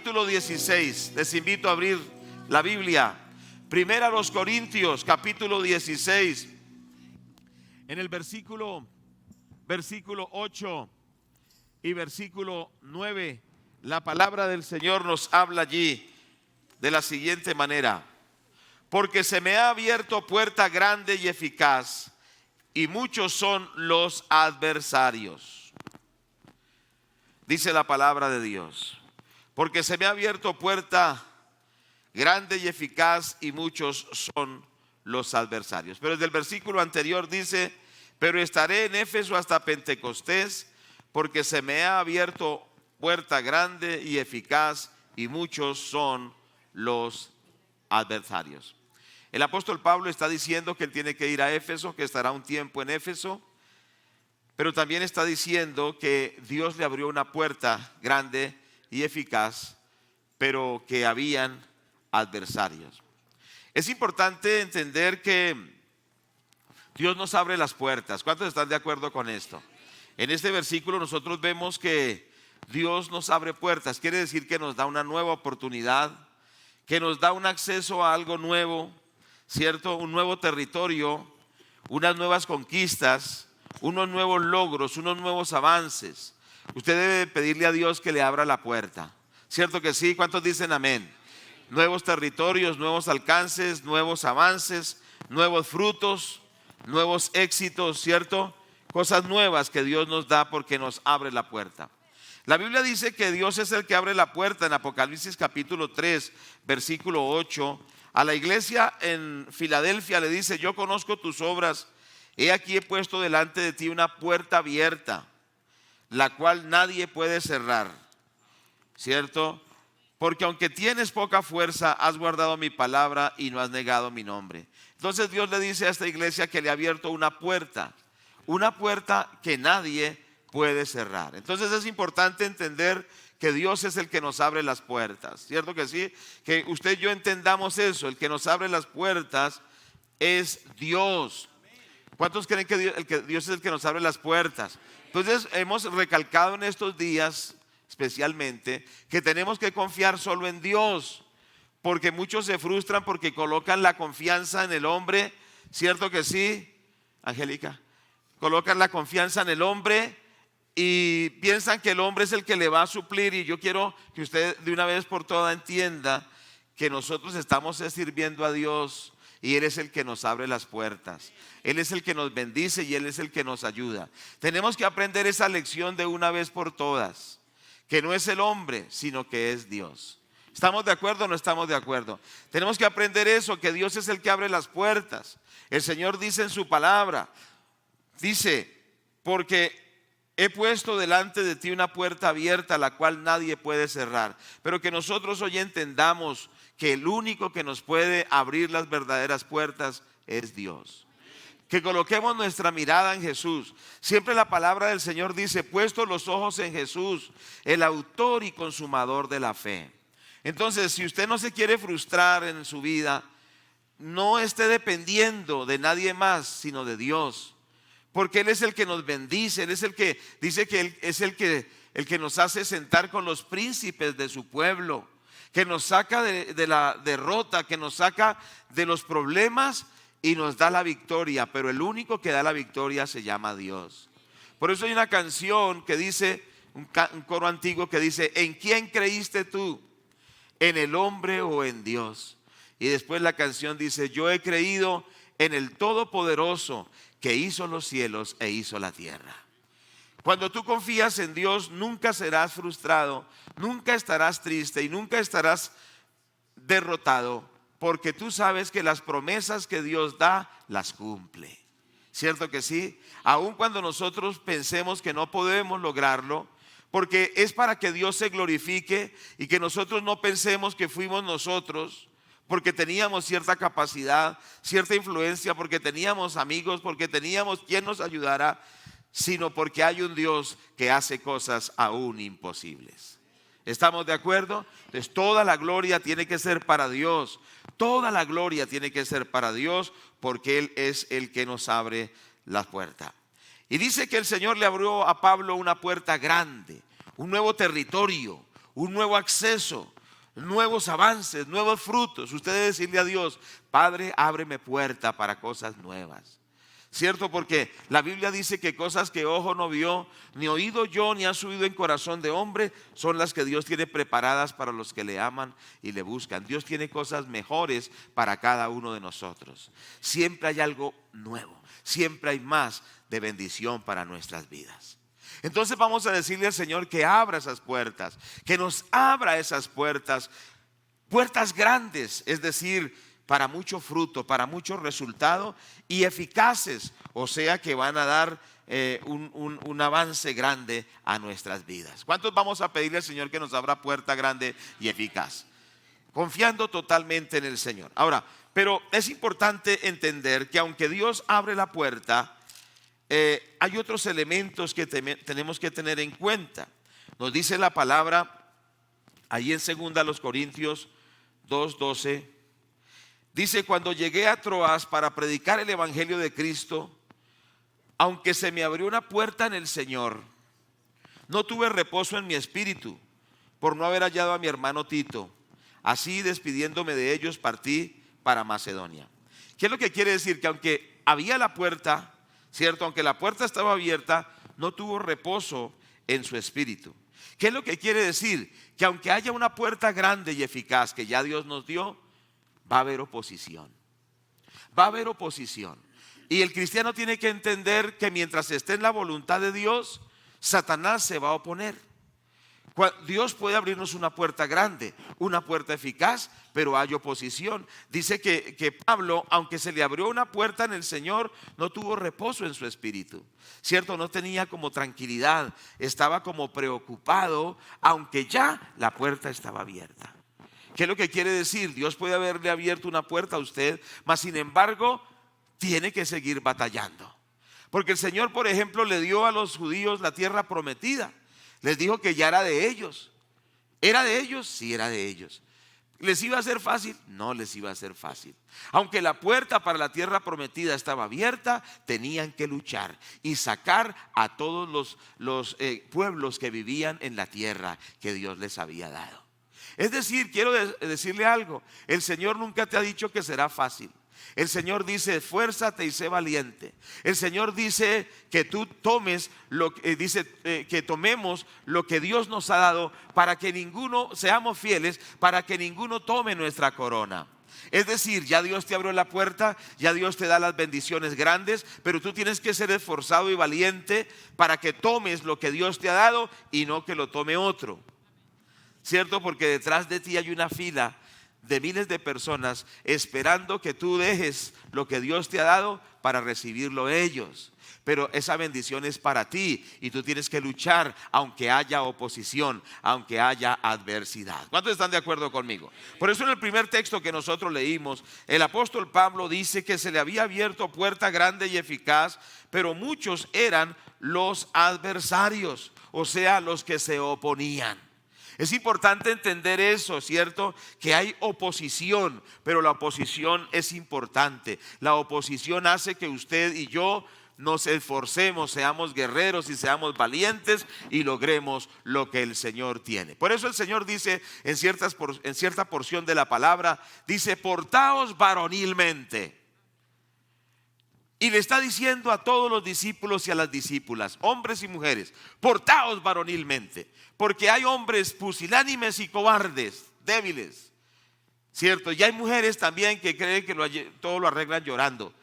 capítulo 16. Les invito a abrir la Biblia. Primera a los Corintios, capítulo 16. En el versículo 8 y versículo 9, la palabra del Señor nos habla allí de la siguiente manera: porque se me ha abierto puerta grande y eficaz, y muchos son los adversarios. Dice la palabra de Dios: porque se me ha abierto puerta grande y eficaz, y muchos son los adversarios. Pero desde el versículo anterior dice: pero estaré en Éfeso hasta Pentecostés, porque se me ha abierto puerta grande y eficaz, y muchos son los adversarios. El apóstol Pablo está diciendo que él tiene que ir a Éfeso, que estará un tiempo en Éfeso, pero también está diciendo que Dios le abrió una puerta grande y eficaz, pero que habían adversarios. Es importante entender que Dios nos abre las puertas. ¿Cuántos están de acuerdo con esto? En este versículo nosotros vemos que Dios nos abre puertas. Quiere decir que nos da una nueva oportunidad, que nos da un acceso a algo nuevo, ¿cierto? Un nuevo territorio, unas nuevas conquistas, unos nuevos logros, unos nuevos avances. Usted debe pedirle a Dios que le abra la puerta. ¿Cierto que sí? ¿Cuántos dicen amén? Nuevos territorios, nuevos alcances, nuevos avances, nuevos frutos, nuevos éxitos, ¿cierto? Cosas nuevas que Dios nos da porque nos abre la puerta. La Biblia dice que Dios es el que abre la puerta en Apocalipsis capítulo 3, versículo 8. A la iglesia en Filadelfia le dice: yo conozco tus obras, he aquí he puesto delante de ti una puerta abierta, la cual nadie puede cerrar, ¿cierto? Porque aunque tienes poca fuerza, has guardado mi palabra y no has negado mi nombre. Entonces Dios le dice a esta iglesia que le ha abierto una puerta que nadie puede cerrar. Entonces es importante entender que Dios es el que nos abre las puertas, ¿cierto que sí? Que usted y yo entendamos eso. El que nos abre las puertas es Dios. ¿Cuántos creen que Dios es el que nos abre las puertas? Entonces hemos recalcado en estos días especialmente que tenemos que confiar solo en Dios, porque muchos se frustran porque colocan la confianza en el hombre. ¿Cierto que sí, Angélica? Colocan la confianza en el hombre y piensan que el hombre es el que le va a suplir. Y yo quiero que usted de una vez por todas entienda que nosotros estamos sirviendo a Dios, y Él es el que nos abre las puertas. Él es el que nos bendice y Él es el que nos ayuda. Tenemos que aprender esa lección de una vez por todas, que no es el hombre, sino que es Dios. ¿Estamos de acuerdo o no estamos de acuerdo? Tenemos que aprender eso, que Dios es el que abre las puertas. El Señor dice en su palabra, dice: porque he puesto delante de ti una puerta abierta, la cual nadie puede cerrar. Pero que nosotros hoy entendamos que el único que nos puede abrir las verdaderas puertas es Dios. Que coloquemos nuestra mirada en Jesús. Siempre la palabra del Señor dice: puesto los ojos en Jesús, el autor y consumador de la fe. Entonces, si usted no se quiere frustrar en su vida, no esté dependiendo de nadie más, sino de Dios. Porque Él es el que nos bendice. Él es el que dice que Él es el que nos hace sentar con los príncipes de su pueblo, que nos saca de la derrota, que nos saca de los problemas y nos da la victoria. Pero el único que da la victoria se llama Dios. Por eso hay una canción que dice, un coro antiguo que dice: ¿en quién creíste tú? ¿En el hombre o en Dios? Y después la canción dice: yo he creído en el Todopoderoso, que hizo los cielos e hizo la tierra. Cuando tú confías en Dios, nunca serás frustrado, nunca estarás triste y nunca estarás derrotado, porque tú sabes que las promesas que Dios da, las cumple. ¿Cierto que sí? Aun cuando nosotros pensemos que no podemos lograrlo, porque es para que Dios se glorifique y que nosotros no pensemos que fuimos nosotros, porque teníamos cierta capacidad, cierta influencia, porque teníamos amigos, porque teníamos quien nos ayudara, sino porque hay un Dios que hace cosas aún imposibles. ¿Estamos de acuerdo? Entonces toda la gloria tiene que ser para Dios. Toda la gloria tiene que ser para Dios, porque Él es el que nos abre la puerta. Y dice que el Señor le abrió a Pablo una puerta grande, un nuevo territorio, un nuevo acceso. nuevos avances, nuevos frutos. Usted debe decirle a Dios: Padre, ábreme puerta para cosas nuevas. ¿Cierto? Porque la Biblia dice que cosas que ojo no vio, ni oído yo, ni ha subido en corazón de hombre, son las que Dios tiene preparadas para los que le aman y le buscan. Dios tiene cosas mejores para cada uno de nosotros. Siempre hay algo nuevo, siempre hay más de bendición para nuestras vidas. Entonces vamos a decirle al Señor que abra esas puertas, que nos abra esas puertas, puertas grandes, es decir, para mucho fruto, para mucho resultado, y eficaces, o sea que van a dar un avance grande a nuestras vidas. ¿Cuántos vamos a pedirle al Señor que nos abra puerta grande y eficaz? Confiando totalmente en el Señor. Ahora, pero es importante entender que aunque Dios abre la puerta, hay otros elementos que tenemos que tener en cuenta. Nos dice la palabra ahí en 2 Corintios 2:12. Dice: cuando llegué a Troas para predicar el evangelio de Cristo, aunque se me abrió una puerta en el Señor, no tuve reposo en mi espíritu por no haber hallado a mi hermano Tito. Así, despidiéndome de ellos, partí para Macedonia. ¿Qué es lo que quiere decir? Que aunque había la puerta, ¿cierto? Aunque la puerta estaba abierta, no tuvo reposo en su espíritu. ¿Qué es lo que quiere decir? Que aunque haya una puerta grande y eficaz que ya Dios nos dio, va a haber oposición. Va a haber oposición. Y el cristiano tiene que entender que mientras esté en la voluntad de Dios, Satanás se va a oponer. Dios puede abrirnos una puerta grande, una puerta eficaz, pero hay oposición. Dice que Pablo, aunque se le abrió una puerta en el Señor, no tuvo reposo en su espíritu, ¿cierto? No tenía como tranquilidad, estaba como preocupado, aunque ya la puerta estaba abierta. ¿Qué es lo que quiere decir? Dios puede haberle abierto una puerta a usted, mas sin embargo tiene que seguir batallando. Porque el Señor, por ejemplo, le dio a los judíos la tierra prometida. Les dijo que ya era de ellos. ¿Era de ellos? Sí, era de ellos. ¿Les iba a ser fácil? No les iba a ser fácil. Aunque la puerta para la tierra prometida estaba abierta, tenían que luchar y sacar a todos los pueblos que vivían en la tierra que Dios les había dado. Es decir, quiero decirle algo: el Señor nunca te ha dicho que será fácil. El Señor dice: esfuérzate y sé valiente. El Señor dice que tú tomes que tomemos lo que Dios nos ha dado, para que ninguno, seamos fieles, para que ninguno tome nuestra corona. Es decir, ya Dios te abrió la puerta, ya Dios te da las bendiciones grandes, pero tú tienes que ser esforzado y valiente para que tomes lo que Dios te ha dado y no que lo tome otro. ¿Cierto? Porque detrás de ti hay una fila de miles de personas esperando que tú dejes lo que Dios te ha dado para recibirlo ellos. Pero esa bendición es para ti y tú tienes que luchar aunque haya oposición, aunque haya adversidad. ¿Cuántos están de acuerdo conmigo? Por eso en el primer texto que nosotros leímos, el apóstol Pablo dice que se le había abierto puerta grande y eficaz, pero muchos eran los adversarios, o sea, los que se oponían. Es importante entender eso, ¿cierto? Que hay oposición, pero la oposición es importante. La oposición hace que usted y yo nos esforcemos, seamos guerreros y seamos valientes y logremos lo que el Señor tiene. Por eso el Señor dice en cierta porción de la palabra, dice: portaos varonilmente. Y le está diciendo a todos los discípulos y a las discípulas, hombres y mujeres, portaos varonilmente. Porque hay hombres pusilánimes y cobardes, débiles, ¿cierto? Y hay mujeres también que creen que todo lo arreglan llorando.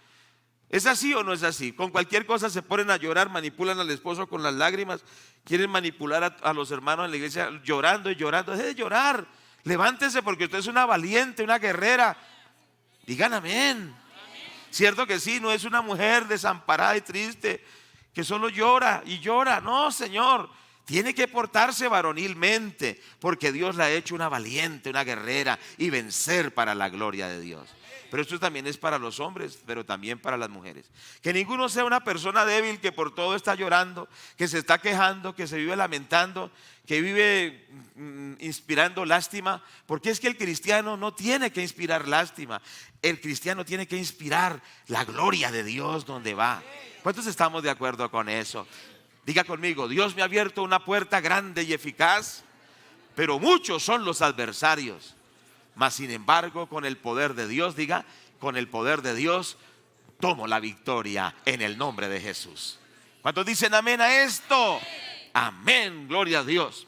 ¿Es así o no es así? Con cualquier cosa se ponen a llorar, manipulan al esposo con las lágrimas, quieren manipular a los hermanos en la iglesia llorando y llorando. Deje de llorar, levántese, porque usted es una valiente, una guerrera. Digan amén. ¿Cierto que sí? No es una mujer desamparada y triste que solo llora y llora. No, Señor, tiene que portarse varonilmente, porque Dios la ha hecho una valiente, una guerrera, y vencer para la gloria de Dios. Pero esto también es para los hombres, pero también para las mujeres. Que ninguno sea una persona débil que por todo está llorando, que se está quejando, que se vive lamentando, que vive inspirando lástima. Porque es que el cristiano no tiene que inspirar lástima. El cristiano tiene que inspirar la gloria de Dios donde va. ¿Cuántos estamos de acuerdo con eso? Diga conmigo: Dios me ha abierto una puerta grande y eficaz, pero muchos son los adversarios. Mas sin embargo, con el poder de Dios, diga, con el poder de Dios, tomo la victoria en el nombre de Jesús. ¿Cuántos dicen amén a esto? Amén, gloria a Dios.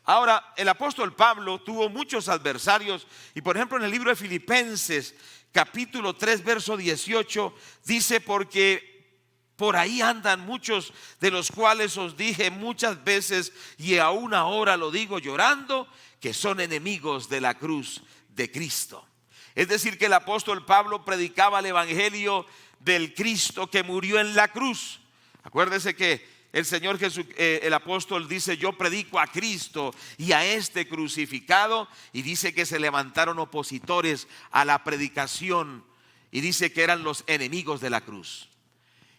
Ahora, el apóstol Pablo tuvo muchos adversarios y por ejemplo en el libro de Filipenses, capítulo 3, verso 18, dice: porque por ahí andan muchos de los cuales os dije muchas veces y aún ahora lo digo llorando, que son enemigos de la cruz de Cristo. Es decir, que el apóstol Pablo predicaba el evangelio del Cristo que murió en la cruz. Acuérdese que el Señor Jesús, el apóstol dice: yo predico a Cristo y a este crucificado, y dice que se levantaron opositores a la predicación y dice que eran los enemigos de la cruz.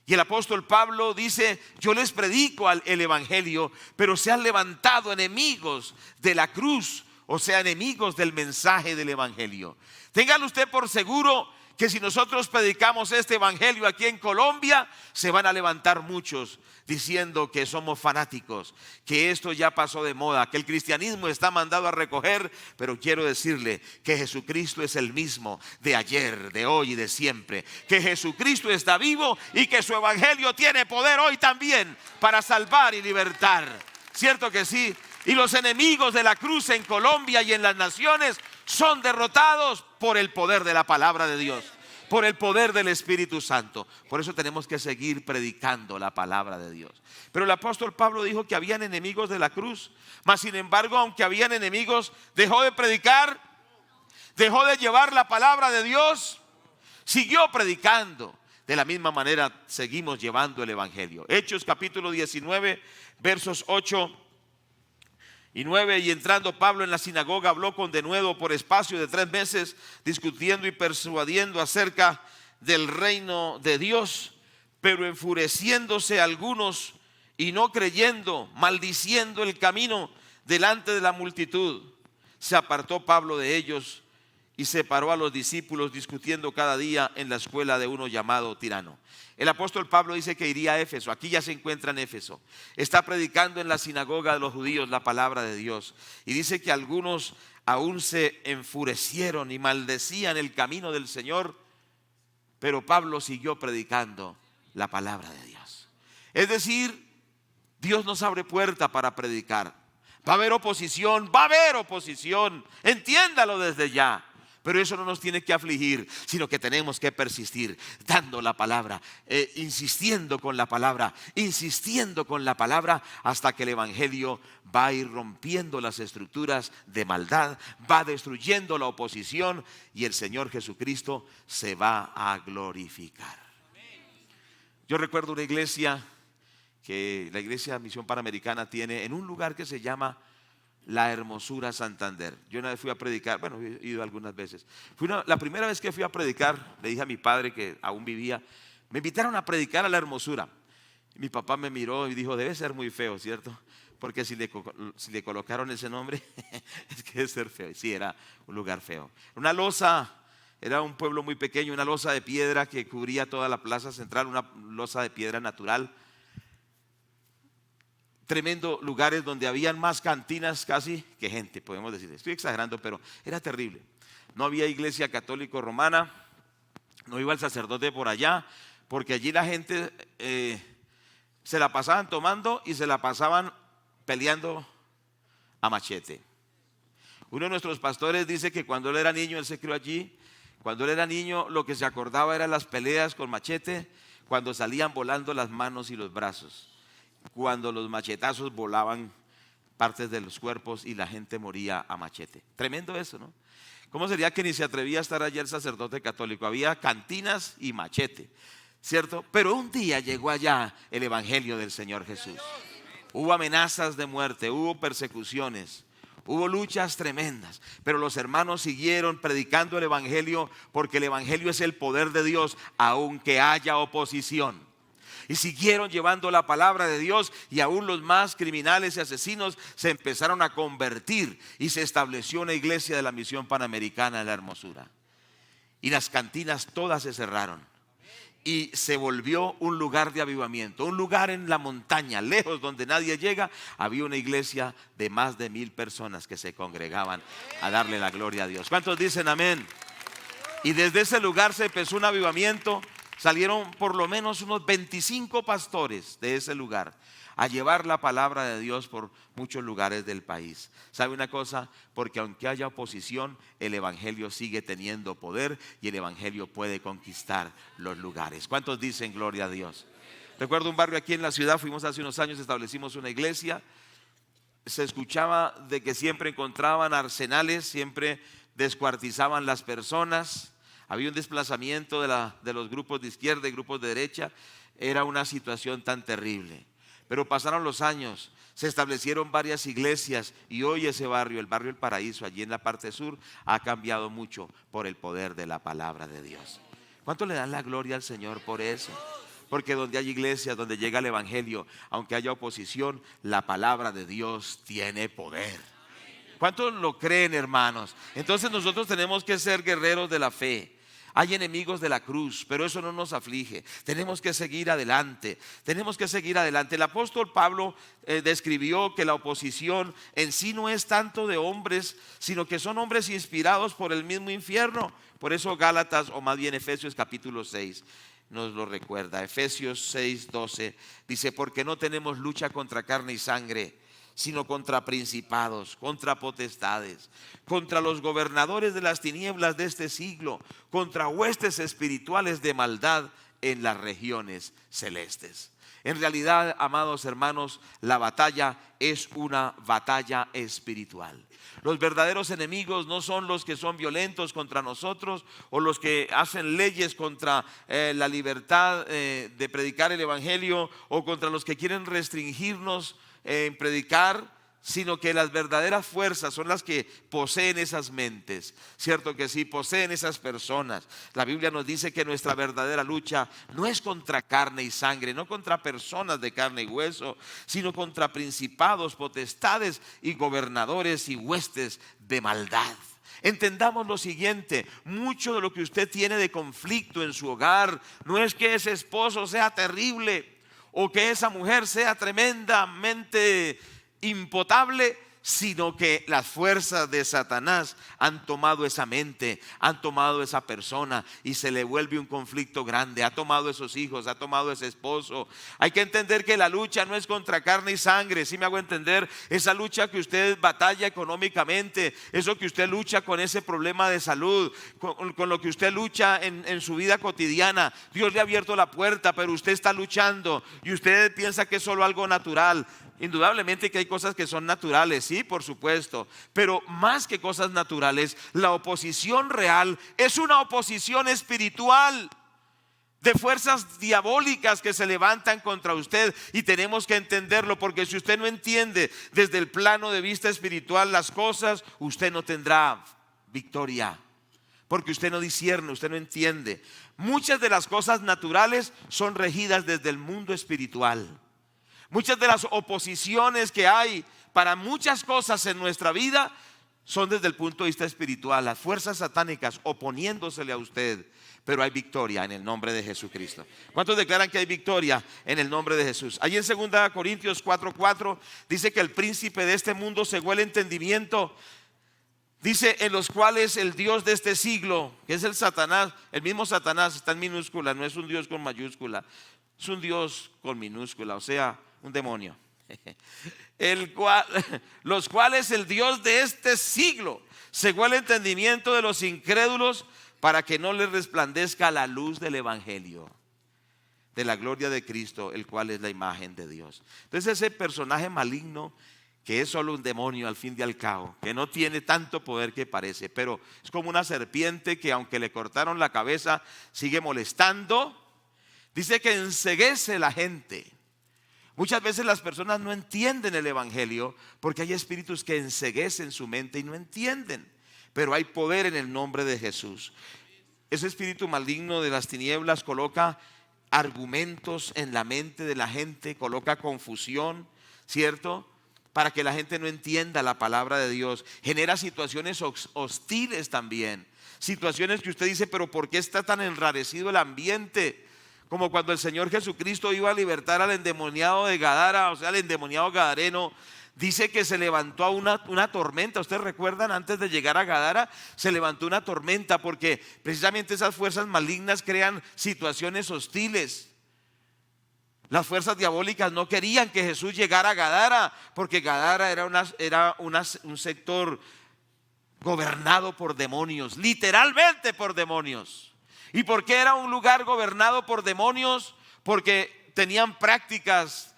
Y el apóstol Pablo dice: yo les predico el evangelio, pero se han levantado enemigos de la cruz, o sea, enemigos del mensaje del evangelio. Téngalo usted por seguro que si nosotros predicamos este evangelio aquí en Colombia, se van a levantar muchos diciendo que somos fanáticos, que esto ya pasó de moda, que el cristianismo está mandado a recoger. Pero quiero decirle que Jesucristo es el mismo de ayer, de hoy y de siempre, que Jesucristo está vivo y que su evangelio tiene poder hoy también para salvar y libertar. ¿Cierto que sí? Y los enemigos de la cruz en Colombia y en las naciones son derrotados por el poder de la palabra de Dios, por el poder del Espíritu Santo. Por eso tenemos que seguir predicando la palabra de Dios. Pero el apóstol Pablo dijo que habían enemigos de la cruz, mas sin embargo, aunque habían enemigos, dejó de predicar, dejó de llevar la palabra de Dios, siguió predicando. De la misma manera seguimos llevando el evangelio. Hechos capítulo 19, versos 8 y 9: y entrando Pablo en la sinagoga, habló con denuedo por espacio de 3 meses, discutiendo y persuadiendo acerca del reino de Dios. Pero enfureciéndose algunos y no creyendo, maldiciendo el camino delante de la multitud, se apartó Pablo de ellos y separó a los discípulos, discutiendo cada día en la escuela de uno llamado Tirano. El apóstol Pablo dice que iría a Éfeso. Aquí ya se encuentra en Éfeso. Está predicando en la sinagoga de los judíos la palabra de Dios. Y dice que algunos aún se enfurecieron y maldecían el camino del Señor. Pero Pablo siguió predicando la palabra de Dios. Es decir, Dios nos abre puerta para predicar. Va a haber oposición, va a haber oposición. Entiéndalo desde ya. Pero eso no nos tiene que afligir, sino que tenemos que persistir dando la palabra, insistiendo con la palabra, hasta que el evangelio va a ir rompiendo las estructuras de maldad, va destruyendo la oposición y el Señor Jesucristo se va a glorificar. Yo recuerdo una iglesia que la iglesia Misión Panamericana tiene en un lugar que se llama La Hermosura, Santander. Yo una vez fui a predicar, bueno, he ido algunas veces. La primera vez que fui a predicar, le dije a mi padre que aún vivía, me invitaron a predicar a La Hermosura. Y mi papá me miró y dijo: debe ser muy feo, ¿cierto? Porque si le colocaron ese nombre, es que debe ser feo. Y sí, era un lugar feo. Una losa, era un pueblo muy pequeño, una losa de piedra que cubría toda la plaza central, una losa de piedra natural. Tremendo, lugares donde habían más cantinas casi que gente, podemos decir. Estoy exagerando, pero era terrible. No había iglesia católico romana, no iba el sacerdote por allá, porque allí la gente se la pasaban tomando y se la pasaban peleando a machete. Uno de nuestros pastores dice que cuando él era niño, él se crió allí. Cuando él era niño, lo que se acordaba eran las peleas con machete, cuando salían volando las manos y los brazos, cuando los machetazos volaban partes de los cuerpos y la gente moría a machete. Tremendo eso, ¿no? ¿Cómo sería que ni se atrevía a estar allá el sacerdote católico? Había cantinas y machete, ¿cierto? Pero un día llegó allá el evangelio del Señor Jesús. Hubo amenazas de muerte, hubo persecuciones, hubo luchas tremendas, pero los hermanos siguieron predicando el evangelio, porque el evangelio es el poder de Dios aunque haya oposición. Y siguieron llevando la palabra de Dios, y aún los más criminales y asesinos se empezaron a convertir, y se estableció una iglesia de la Misión Panamericana en La Hermosura. Y las cantinas todas se cerraron, y se volvió un lugar de avivamiento, un lugar en la montaña, lejos donde nadie llega. Había una iglesia de más de 1000 personas que se congregaban a darle la gloria a Dios. ¿Cuántos dicen amén? Y desde ese lugar se empezó un avivamiento. Salieron por lo menos unos 25 pastores de ese lugar a llevar la palabra de Dios por muchos lugares del país. ¿Sabe una cosa? Porque aunque haya oposición, el evangelio sigue teniendo poder y el evangelio puede conquistar los lugares. ¿Cuántos dicen gloria a Dios? Recuerdo un barrio aquí en la ciudad, fuimos hace unos años, establecimos una iglesia. Se escuchaba de que siempre encontraban arsenales, siempre descuartizaban las personas. Había un desplazamiento de los grupos de izquierda y grupos de derecha. Era una situación tan terrible. Pero pasaron los años, se establecieron varias iglesias y hoy ese barrio, el barrio El Paraíso, allí en la parte sur, ha cambiado mucho por el poder de la palabra de Dios. ¿Cuánto le dan la gloria al Señor por eso? Porque donde hay iglesias, donde llega el evangelio, aunque haya oposición, la palabra de Dios tiene poder. ¿Cuántos lo creen, hermanos? Entonces nosotros tenemos que ser guerreros de la fe. Hay enemigos de la cruz, pero eso no nos aflige. Tenemos que seguir adelante. Tenemos que seguir adelante. El apóstol Pablo describió que la oposición en sí no es tanto de hombres, sino que son hombres inspirados por el mismo infierno. Por eso Gálatas, o más bien Efesios capítulo 6, nos lo recuerda. Efesios 6:12 dice: porque no tenemos lucha contra carne y sangre, sino contra principados, contra potestades, contra los gobernadores de las tinieblas de este siglo, contra huestes espirituales de maldad en las regiones celestes. En realidad, amados hermanos, la batalla es una batalla espiritual. Los verdaderos enemigos no son los que son violentos contra nosotros o los que hacen leyes contra la libertad de predicar el evangelio, o contra los que quieren restringirnos en predicar, sino que las verdaderas fuerzas son las que poseen esas mentes. Cierto que sí, poseen esas personas. La Biblia nos dice que nuestra verdadera lucha no es contra carne y sangre, no contra personas de carne y hueso, sino contra principados, potestades y gobernadores y huestes de maldad. Entendamos lo siguiente: mucho de lo que usted tiene de conflicto en su hogar no es que ese esposo sea terrible o que esa mujer sea tremendamente impotable, sino que las fuerzas de Satanás han tomado esa mente, han tomado esa persona y se le vuelve un conflicto grande. Ha tomado esos hijos, ha tomado ese esposo. Hay que entender que la lucha no es contra carne y sangre. ¿Sí me hago entender? Esa lucha que usted batalla económicamente, eso que usted lucha con ese problema de salud, con lo que usted lucha en su vida cotidiana. Dios le ha abierto la puerta, pero usted está luchando y usted piensa que es solo algo natural. Indudablemente que hay cosas que son naturales, sí, por supuesto, pero más que cosas naturales, la oposición real es una oposición espiritual de fuerzas diabólicas que se levantan contra usted, y tenemos que entenderlo, porque si usted no entiende desde el plano de vista espiritual las cosas, usted no tendrá victoria, porque usted no discierne, usted no entiende. Muchas de las cosas naturales son regidas desde el mundo espiritual. Muchas de las oposiciones que hay para muchas cosas en nuestra vida son desde el punto de vista espiritual. Las fuerzas satánicas oponiéndosele a usted, pero hay victoria en el nombre de Jesucristo. ¿Cuántos declaran que hay victoria en el nombre de Jesús? Allí en 2 Corintios 4:4 dice que el príncipe de este mundo cegó el entendimiento. Dice: en los cuales el Dios de este siglo, que es el Satanás, el mismo Satanás, está en minúscula, no es un Dios con mayúscula, es un Dios con minúscula, o sea, un demonio. Los cuales el Dios de este siglo cegó el entendimiento de los incrédulos, para que no les resplandezca la luz del evangelio de la gloria de Cristo, el cual es la imagen de Dios. Entonces ese personaje maligno, que es solo un demonio al fin y al cabo, que no tiene tanto poder que parece, pero es como una serpiente que aunque le cortaron la cabeza sigue molestando. Dice que enceguece la gente. Muchas veces las personas no entienden el evangelio porque hay espíritus que enceguecen su mente y no entienden, pero hay poder en el nombre de Jesús. Ese espíritu maligno de las tinieblas coloca argumentos en la mente de la gente, coloca confusión, ¿cierto?, para que la gente no entienda la palabra de Dios. Genera situaciones hostiles también, situaciones que usted dice: pero ¿por qué está tan enrarecido el ambiente? como cuando el Señor Jesucristo iba a libertar al endemoniado de Gadara, o sea, al endemoniado gadareno. Dice que se levantó una tormenta. Ustedes recuerdan, antes de llegar a Gadara se levantó una tormenta, porque precisamente esas fuerzas malignas crean situaciones hostiles. Las fuerzas diabólicas no querían que Jesús llegara a Gadara, porque Gadara era un sector gobernado por demonios, literalmente por demonios. ¿Y por qué era un lugar gobernado por demonios? Porque tenían prácticas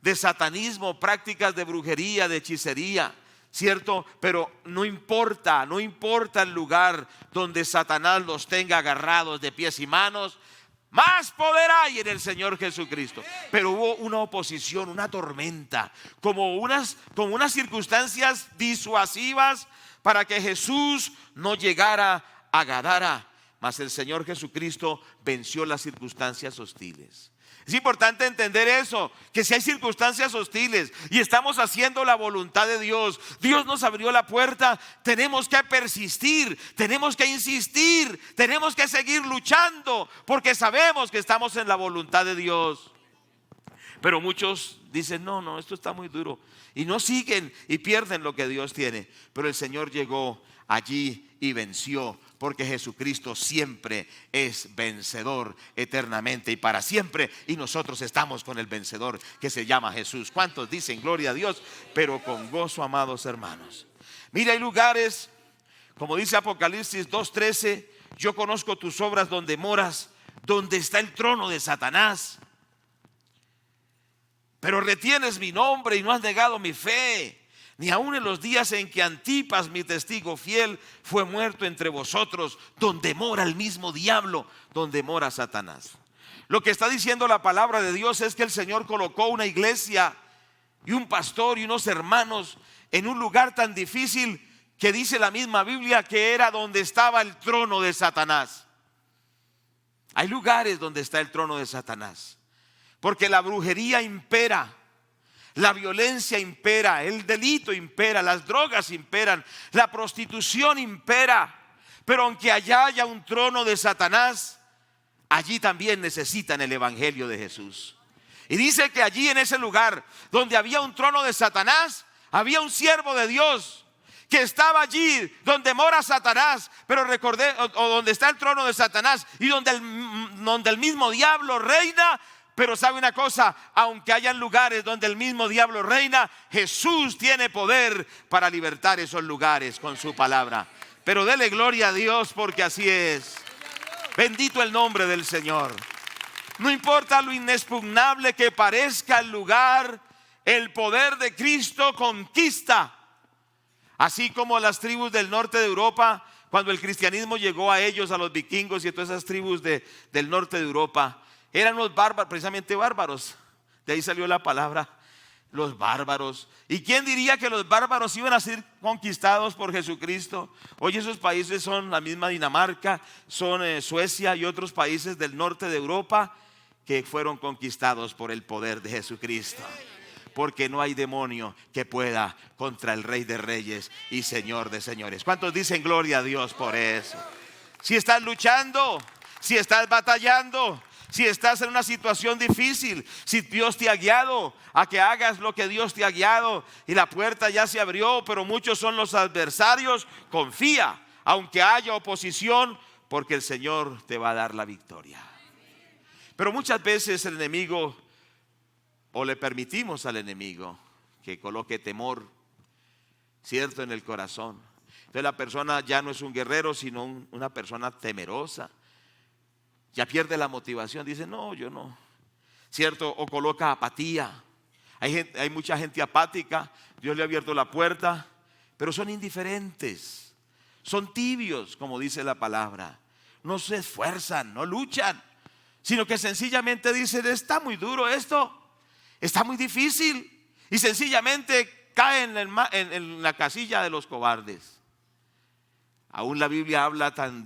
de satanismo, prácticas de brujería, de hechicería, ¿cierto? Pero no importa el lugar donde Satanás los tenga agarrados de pies y manos, más poder hay en el Señor Jesucristo. Pero hubo una oposición, una tormenta, como unas circunstancias disuasivas para que Jesús no llegara a Gadara. Mas el Señor Jesucristo venció las circunstancias hostiles. Es importante entender eso, que si hay circunstancias hostiles y estamos haciendo la voluntad de Dios, Dios nos abrió la puerta, tenemos que persistir, tenemos que insistir, tenemos que seguir luchando, porque sabemos que estamos en la voluntad de Dios. Pero muchos dicen, no, esto está muy duro, y no siguen y pierden lo que Dios tiene. Pero el Señor llegó allí y venció, porque Jesucristo siempre es vencedor eternamente y para siempre, y nosotros estamos con el vencedor que se llama Jesús. ¿Cuántos dicen gloria a Dios? Pero con gozo, amados hermanos. Mira, hay lugares, como dice Apocalipsis 2:13, yo conozco tus obras donde moras, donde está el trono de Satanás, pero retienes mi nombre y no has negado mi fe, ni aun en los días en que Antipas, mi testigo fiel, fue muerto entre vosotros, donde mora el mismo diablo, donde mora Satanás. Lo que está diciendo la palabra de Dios es que el Señor colocó una iglesia y un pastor y unos hermanos en un lugar tan difícil que dice la misma Biblia que era donde estaba el trono de Satanás. Hay lugares donde está el trono de Satanás, porque la brujería impera, la violencia impera, el delito impera, las drogas imperan, la prostitución impera. Pero aunque allá haya un trono de Satanás, allí también necesitan el evangelio de Jesús. Y dice que allí, en ese lugar donde había un trono de Satanás, había un siervo de Dios que estaba allí donde mora Satanás, pero recordé, o donde está el trono de Satanás y donde el mismo diablo reina. Pero sabe una cosa, aunque hayan lugares donde el mismo diablo reina, Jesús tiene poder para libertar esos lugares con su palabra. Pero dele gloria a Dios, porque así es. Bendito el nombre del Señor. No importa lo inexpugnable que parezca el lugar, el poder de Cristo conquista. Así como las tribus del norte de Europa, cuando el cristianismo llegó a ellos, a los vikingos y a todas esas tribus del norte de Europa, eran los bárbaros, precisamente bárbaros. De ahí salió la palabra, los bárbaros. ¿Y quién diría que los bárbaros iban a ser conquistados por Jesucristo? Hoy esos países son la misma Dinamarca, son Suecia y otros países del norte de Europa que fueron conquistados por el poder de Jesucristo. Porque no hay demonio que pueda contra el Rey de Reyes y Señor de Señores. ¿Cuántos dicen gloria a Dios por eso? Si estás luchando, si estás batallando, si estás en una situación difícil, si Dios te ha guiado a que hagas lo que Dios te ha guiado y la puerta ya se abrió, pero muchos son los adversarios, confía, aunque haya oposición, porque el Señor te va a dar la victoria. Pero muchas veces el enemigo, o le permitimos al enemigo que coloque temor, cierto, en el corazón. Entonces la persona ya no es un guerrero, sino una persona temerosa. Ya pierde la motivación, dice, no, yo no, cierto, o coloca apatía. Hay mucha gente apática, Dios le ha abierto la puerta, pero son indiferentes, son tibios, como dice la palabra. No se esfuerzan, no luchan, sino que sencillamente dicen, está muy duro esto, está muy difícil, y sencillamente caen en la casilla de los cobardes. Aún la Biblia habla tan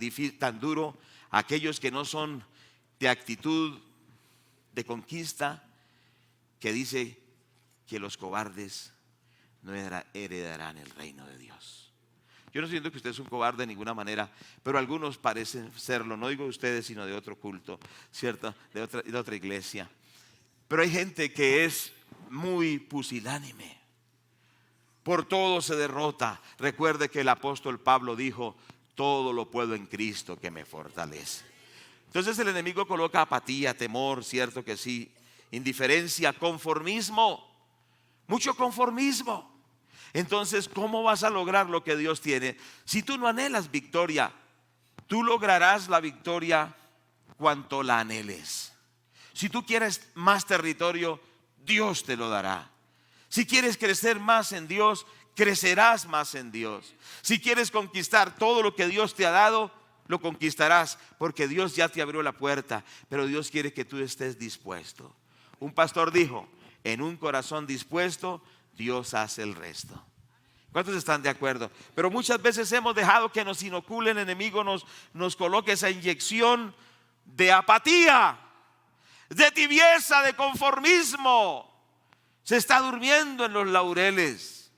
duro a aquellos que no son de actitud de conquista, que dice que los cobardes no heredarán el reino de Dios. Yo no siento que usted es un cobarde de ninguna manera, pero algunos parecen serlo. No digo de ustedes, sino de otro culto, ¿cierto? De otra iglesia. Pero hay gente que es muy pusilánime. Por todo se derrota. Recuerde que el apóstol Pablo dijo: todo lo puedo en Cristo que me fortalece. Entonces el enemigo coloca apatía, temor, cierto que sí, indiferencia, conformismo, mucho conformismo. Entonces, ¿cómo vas a lograr lo que Dios tiene? Si tú no anhelas victoria, tú lograrás la victoria cuanto la anheles. Si tú quieres más territorio, Dios te lo dará. Si quieres crecer más en Dios, crecerás más en Dios. Si quieres conquistar todo lo que Dios te ha dado, lo conquistarás, porque Dios ya te abrió la puerta. Pero Dios quiere que tú estés dispuesto. Un pastor dijo: en un corazón dispuesto, Dios hace el resto. ¿Cuántos están de acuerdo? Pero muchas veces hemos dejado que nos inocule el enemigo, nos coloque esa inyección de apatía, de tibieza, de conformismo. Se está durmiendo en los laureles,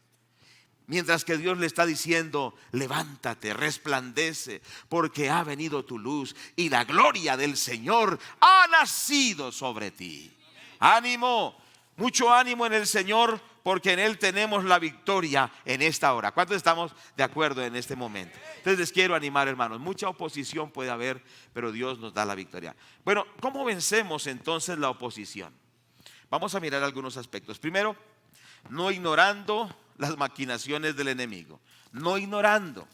mientras que Dios le está diciendo: levántate, resplandece, porque ha venido tu luz y la gloria del Señor ha nacido sobre ti. Ánimo, mucho ánimo en el Señor, porque en Él tenemos la victoria en esta hora. ¿Cuántos estamos de acuerdo en este momento? Entonces les quiero animar, hermanos. Mucha oposición puede haber, pero Dios nos da la victoria. Bueno, ¿cómo vencemos entonces la oposición? Vamos a mirar algunos aspectos. Primero, no ignorando las maquinaciones del enemigo. No ignorando.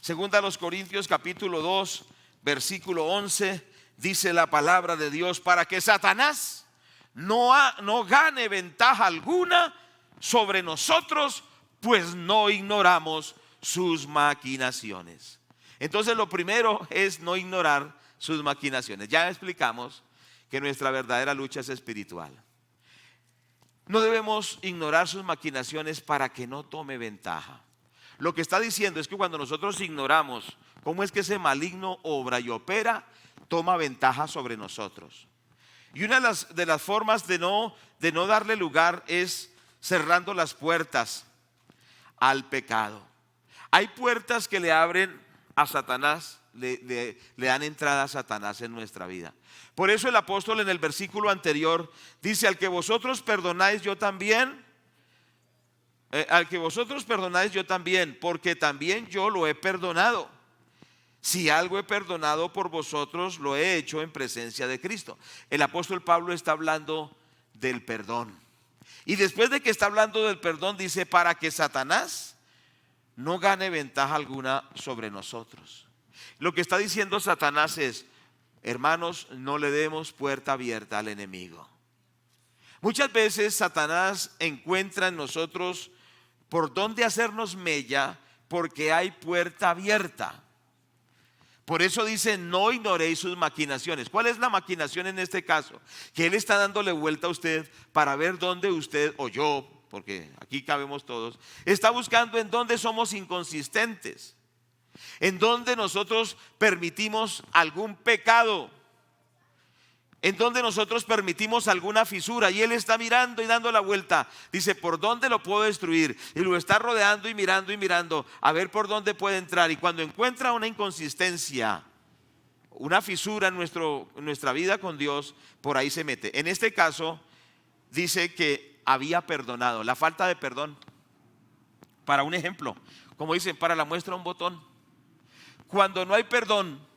Segunda a los Corintios capítulo 2, versículo 11, dice la palabra de Dios: para que Satanás no gane ventaja alguna sobre nosotros, pues no ignoramos sus maquinaciones. Entonces lo primero es no ignorar sus maquinaciones. Ya explicamos que nuestra verdadera lucha es espiritual. No debemos ignorar sus maquinaciones para que no tome ventaja. Lo que está diciendo es que cuando nosotros ignoramos cómo es que ese maligno obra y opera, toma ventaja sobre nosotros. Y una de las formas de no darle lugar es cerrando las puertas al pecado. Hay puertas que le abren a Satanás, le dan entrada a Satanás en nuestra vida. Por eso el apóstol en el versículo anterior dice: al que vosotros perdonáis yo también, porque también yo lo he perdonado. Si algo he perdonado por vosotros, lo he hecho en presencia de Cristo. El apóstol Pablo está hablando del perdón. Y después de que está hablando del perdón, dice: para que Satanás no gane ventaja alguna sobre nosotros. Lo que está diciendo Satanás es: hermanos, no le demos puerta abierta al enemigo. Muchas veces Satanás encuentra en nosotros por dónde hacernos mella, porque hay puerta abierta. Por eso dice: no ignoréis sus maquinaciones. ¿Cuál es la maquinación en este caso? Que Él está dándole vuelta a usted para ver dónde usted o yo, porque aquí cabemos todos, está buscando en dónde somos inconsistentes, en dónde nosotros permitimos algún pecado, en donde nosotros permitimos alguna fisura, y Él está mirando y dando la vuelta. Dice: ¿por dónde lo puedo destruir? Y lo está rodeando y mirando a ver por dónde puede entrar. Y cuando encuentra una inconsistencia, una fisura en nuestra vida con Dios, por ahí se mete. En este caso dice que había perdonado. La falta de perdón, para un ejemplo, como dicen, para la muestra un botón. Cuando no hay perdón,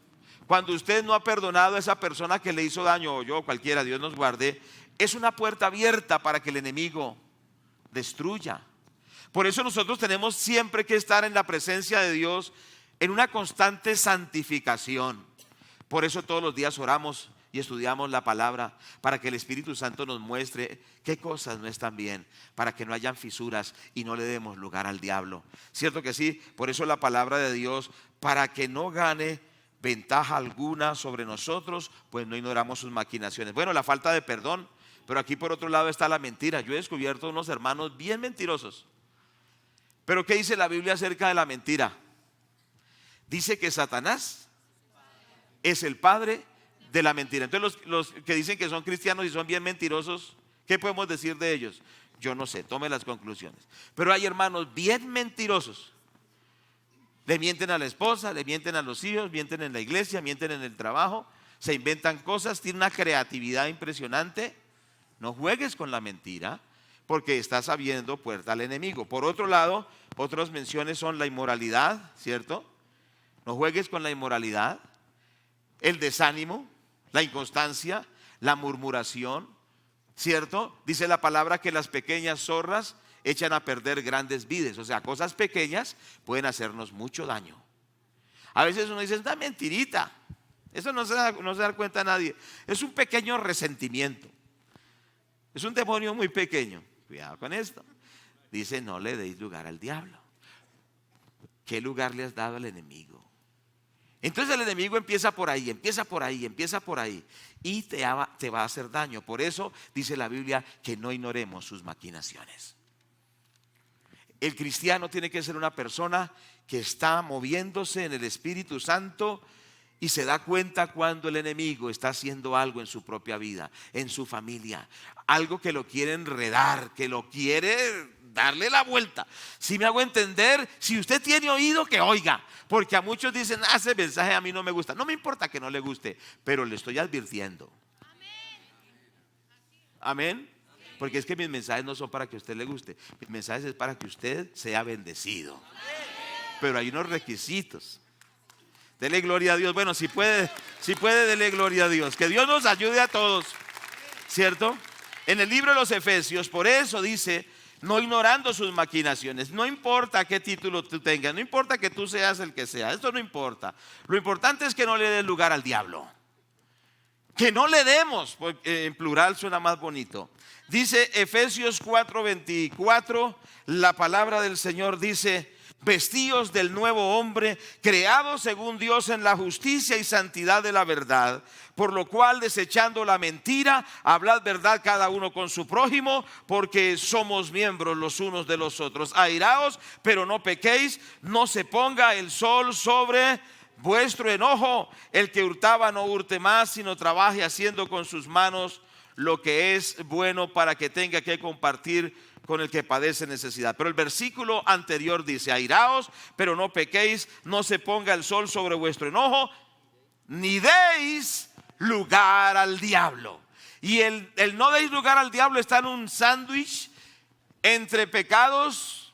cuando usted no ha perdonado a esa persona que le hizo daño, o yo, cualquiera, Dios nos guarde, es una puerta abierta para que el enemigo destruya. Por eso nosotros tenemos siempre que estar en la presencia de Dios, en una constante santificación. Por eso todos los días oramos y estudiamos la palabra, para que el Espíritu Santo nos muestre qué cosas no están bien, para que no hayan fisuras y no le demos lugar al diablo. ¿Cierto que sí? Por eso la palabra de Dios: para que no gane ventaja alguna sobre nosotros, pues no ignoramos sus maquinaciones. Bueno, la falta de perdón, pero aquí por otro lado está la mentira. Yo he descubierto unos hermanos bien mentirosos. Pero ¿qué dice la Biblia acerca de la mentira? Dice que Satanás es el padre de la mentira. Entonces los que dicen que son cristianos y son bien mentirosos, ¿qué podemos decir de ellos? Yo no sé, tome las conclusiones. Pero hay hermanos bien mentirosos Le mienten a la esposa, le mienten a los hijos, mienten en la iglesia, mienten en el trabajo, se inventan cosas, tienen una creatividad impresionante. No juegues con la mentira, porque estás abriendo puerta al enemigo. Por otro lado, otras menciones son la inmoralidad, ¿cierto? No juegues con la inmoralidad, el desánimo, la inconstancia, la murmuración, ¿cierto? Dice la palabra que las pequeñas zorras echan a perder grandes vides. O sea, cosas pequeñas pueden hacernos mucho daño. A veces uno dice, es una mentirita. Eso no se da cuenta nadie. Es un pequeño resentimiento. Es un demonio muy pequeño. Cuidado con esto. Dice, no le deis lugar al diablo. ¿Qué lugar le has dado al enemigo? Entonces el enemigo empieza por ahí, empieza por ahí, empieza por ahí. Y te va a hacer daño. Por eso dice la Biblia que no ignoremos sus maquinaciones. El cristiano tiene que ser una persona que está moviéndose en el Espíritu Santo y se da cuenta cuando el enemigo está haciendo algo en su propia vida, en su familia, algo que lo quiere enredar, que lo quiere darle la vuelta. Si me hago entender, si usted tiene oído, que oiga, porque a muchos dicen, ese mensaje a mí no me gusta. No me importa que no le guste, pero le estoy advirtiendo. Amén. Porque es que mis mensajes no son para que a usted le guste, mis mensajes es para que usted sea bendecido. Pero hay unos requisitos. Dele gloria a Dios. Bueno, si puede, dele gloria a Dios. Que Dios nos ayude a todos, ¿cierto? En el libro de los Efesios, por eso dice, no ignorando sus maquinaciones. No importa qué título tú tengas, no importa que tú seas el que sea, esto no importa. Lo importante es que no le des lugar al diablo. Que no le demos, porque en plural suena más bonito. Dice Efesios 4:24, la palabra del Señor dice, vestíos del nuevo hombre, creado según Dios en la justicia y santidad de la verdad, por lo cual desechando la mentira, hablad verdad cada uno con su prójimo, porque somos miembros los unos de los otros. Airaos, pero no pequéis, no se ponga el sol sobre vuestro enojo. El que hurtaba no hurte más, sino trabaje haciendo con sus manos lo que es bueno, para que tenga que compartir con el que padece necesidad. Pero el versículo anterior dice, airaos, pero no pequéis, no se ponga el sol sobre vuestro enojo, ni deis lugar al diablo. Y el no deis lugar al diablo está en un sándwich entre pecados,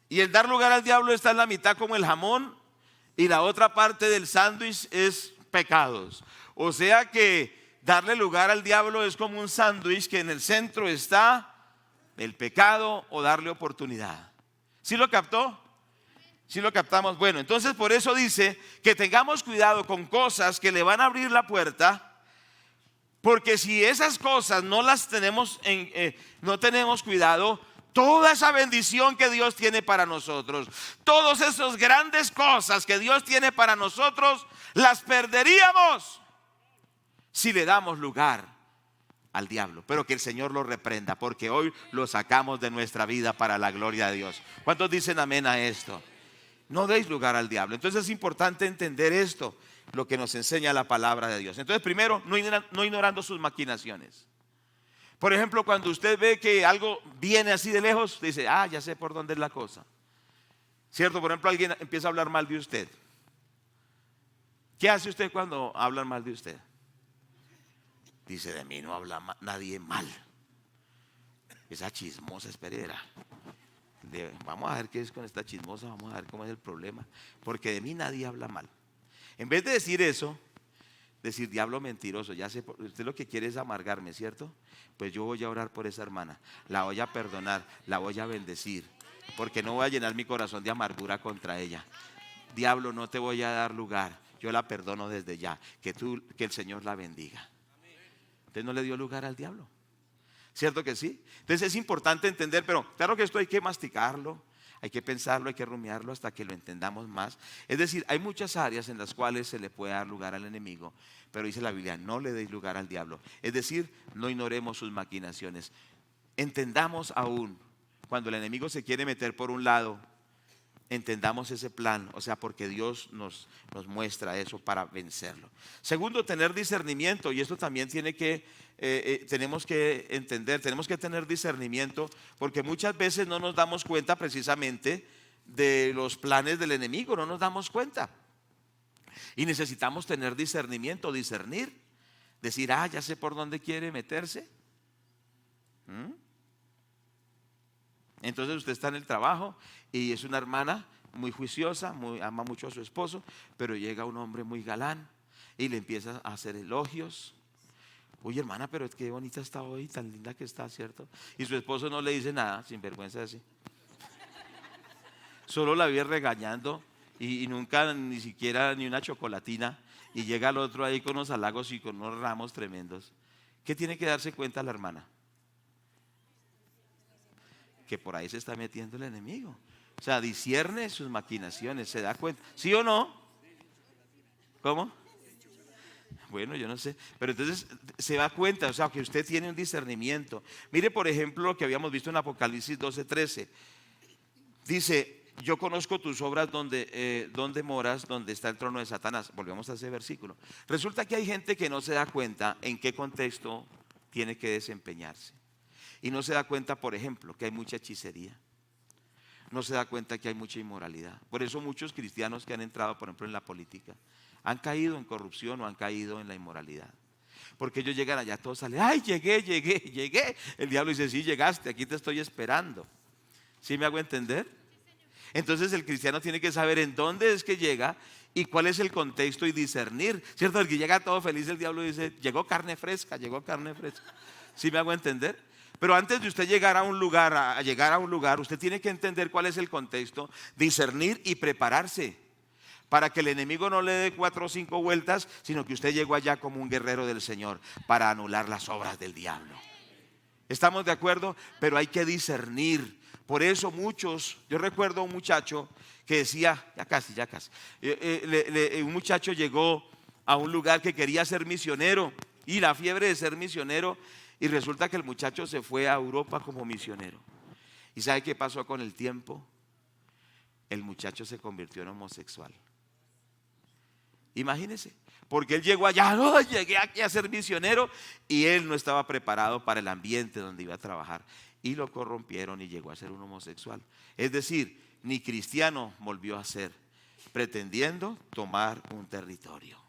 y el dar lugar al diablo está en la mitad como el jamón, y la otra parte del sándwich es pecados. O sea que darle lugar al diablo es como un sándwich que en el centro está el pecado o darle oportunidad. ¿Sí lo captó? ¿Sí lo captamos? Bueno, entonces por eso dice que tengamos cuidado con cosas que le van a abrir la puerta, porque si esas cosas no las tenemos, no tenemos cuidado, toda esa bendición que Dios tiene para nosotros, todas esas grandes cosas que Dios tiene para nosotros, las perderíamos si le damos lugar al diablo. Pero que el Señor lo reprenda, porque hoy lo sacamos de nuestra vida para la gloria de Dios. ¿Cuántos dicen amén a esto? No deis lugar al diablo. Entonces es importante entender esto, lo que nos enseña la palabra de Dios. Entonces primero, no ignorando sus maquinaciones. Por ejemplo, cuando usted ve que algo viene así de lejos, dice, ya sé por dónde es la cosa, ¿cierto? Por ejemplo, alguien empieza a hablar mal de usted. ¿Qué hace usted cuando hablan mal de usted? Dice, de mí no habla nadie mal. Esa chismosa, espera. Vamos a ver qué es con esta chismosa, vamos a ver cómo es el problema, porque de mí nadie habla mal. En vez de decir eso, decir, diablo mentiroso, ya sé, usted lo que quiere es amargarme, ¿cierto? Pues yo voy a orar por esa hermana, la voy a perdonar, la voy a bendecir, porque no voy a llenar mi corazón de amargura contra ella. Diablo, no te voy a dar lugar, yo la perdono desde ya, que el Señor la bendiga. Usted no le dio lugar al diablo, ¿cierto que sí? Entonces es importante entender, pero claro que esto hay que masticarlo, hay que pensarlo, hay que rumiarlo hasta que lo entendamos más. Es decir, hay muchas áreas en las cuales se le puede dar lugar al enemigo, pero dice la Biblia, no le deis lugar al diablo. Es decir, no ignoremos sus maquinaciones. Entendamos aún, cuando el enemigo se quiere meter por un lado, entendamos ese plan, o sea, porque Dios nos muestra eso para vencerlo. Segundo, tener discernimiento, y esto también tenemos que entender, tenemos que tener discernimiento, porque muchas veces no nos damos cuenta precisamente de los planes del enemigo, no nos damos cuenta. Y necesitamos tener discernimiento, discernir, decir, ya sé por dónde quiere meterse. Entonces usted está en el trabajo y es una hermana muy juiciosa, ama mucho a su esposo, pero llega un hombre muy galán y le empieza a hacer elogios. Oye, hermana, pero es que bonita está hoy, tan linda que está, ¿cierto? Y su esposo no le dice nada, sin vergüenza así. Solo la vive regañando y nunca ni siquiera ni una chocolatina. Y llega el otro ahí con unos halagos y con unos ramos tremendos. ¿Qué tiene que darse cuenta la hermana? Que por ahí se está metiendo el enemigo. O sea, discierne sus maquinaciones, se da cuenta. ¿Sí o no? ¿Cómo? Bueno, yo no sé, pero entonces se da cuenta, o sea, que usted tiene un discernimiento. Mire, por ejemplo, lo que habíamos visto en Apocalipsis 12:13. Dice, yo conozco tus obras donde moras, donde está el trono de Satanás. Volvemos a ese versículo. Resulta que hay gente que no se da cuenta en qué contexto tiene que desempeñarse. Y no se da cuenta, por ejemplo, que hay mucha hechicería. No se da cuenta que hay mucha inmoralidad. Por eso muchos cristianos que han entrado, por ejemplo, en la política, han caído en corrupción o han caído en la inmoralidad. Porque ellos llegan allá, todos salen, ay, llegué. El diablo dice, sí, llegaste, aquí te estoy esperando. ¿Sí me hago entender? Entonces el cristiano tiene que saber en dónde es que llega y cuál es el contexto y discernir. ¿Cierto? El que llega todo feliz, el diablo dice, llegó carne fresca. ¿Sí me hago entender? Pero antes de usted llegar a un lugar, usted tiene que entender cuál es el contexto, discernir y prepararse para que el enemigo no le dé 4 o 5 vueltas, sino que usted llegó allá como un guerrero del Señor para anular las obras del diablo. ¿Estamos de acuerdo? Pero hay que discernir. Por eso muchos, yo recuerdo a un muchacho que decía, ya casi, un muchacho llegó a un lugar que quería ser misionero y la fiebre de ser misionero, y resulta que el muchacho se fue a Europa como misionero. ¿Y sabe qué pasó con el tiempo? El muchacho se convirtió en homosexual. Imagínese, porque él llegó allá, no, llegué aquí a ser misionero, y él no estaba preparado para el ambiente donde iba a trabajar, y lo corrompieron y llegó a ser un homosexual. Es decir, ni cristiano volvió a ser, pretendiendo tomar un territorio.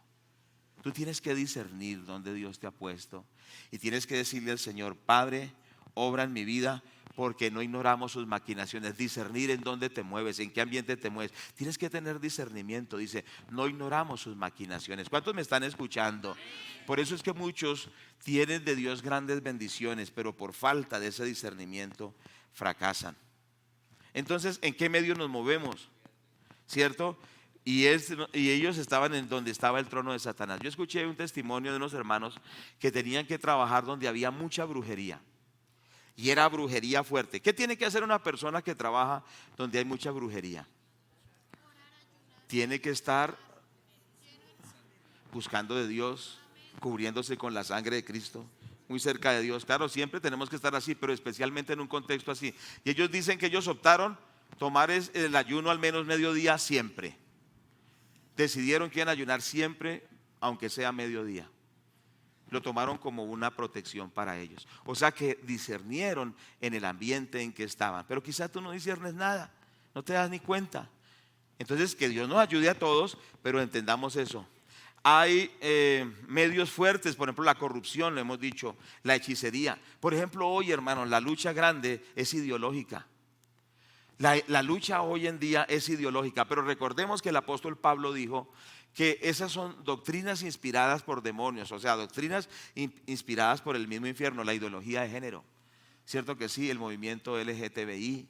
Tú tienes que discernir dónde Dios te ha puesto y tienes que decirle al Señor, Padre, obra en mi vida, porque no ignoramos sus maquinaciones. Discernir en dónde te mueves, en qué ambiente te mueves. Tienes que tener discernimiento. Dice, no ignoramos sus maquinaciones. ¿Cuántos me están escuchando? Por eso es que muchos tienen de Dios grandes bendiciones, pero por falta de ese discernimiento fracasan. Entonces, ¿en qué medio nos movemos? ¿Cierto? Y ellos estaban en donde estaba el trono de Satanás. Yo escuché un testimonio de unos hermanos que tenían que trabajar donde había mucha brujería. Y era brujería fuerte. ¿Qué tiene que hacer una persona que trabaja donde hay mucha brujería? Tiene que estar buscando de Dios, cubriéndose con la sangre de Cristo, muy cerca de Dios. Claro, siempre tenemos que estar así, pero especialmente en un contexto así. Y ellos dicen que ellos optaron tomar el ayuno al menos mediodía siempre. Decidieron que iban a ayunar siempre, aunque sea mediodía. Lo tomaron como una protección para ellos. O sea que discernieron en el ambiente en que estaban. Pero quizás tú no discernes nada, no te das ni cuenta. Entonces que Dios nos ayude a todos, pero entendamos eso. Hay medios fuertes, por ejemplo la corrupción, lo hemos dicho, la hechicería. Por ejemplo hoy, hermanos, la lucha grande es ideológica. La lucha hoy en día es ideológica, pero recordemos que el apóstol Pablo dijo que esas son doctrinas inspiradas por demonios, o sea, doctrinas inspiradas por el mismo infierno, la ideología de género. Cierto que sí, el movimiento LGTBI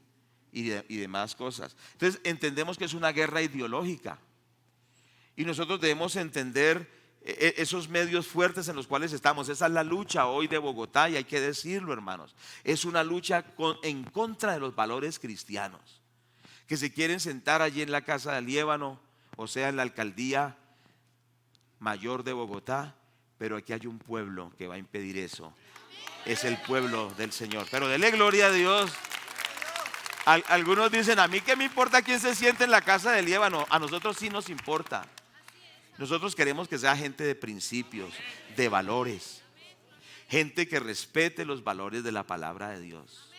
y demás cosas. Entonces entendemos que es una guerra ideológica y nosotros debemos entender esos medios fuertes en los cuales estamos. Esa es la lucha hoy de Bogotá y hay que decirlo, hermanos. Es una lucha en contra de los valores cristianos que se quieren sentar allí en la Casa del Líbano, o sea, en la alcaldía mayor de Bogotá, pero aquí hay un pueblo que va a impedir eso. Es el pueblo del Señor. Pero dele gloria a Dios. Algunos dicen, a mí qué me importa quién se siente en la Casa del Líbano. A nosotros sí nos importa. Nosotros queremos que sea gente de principios, de valores, gente que respete los valores de la palabra de Dios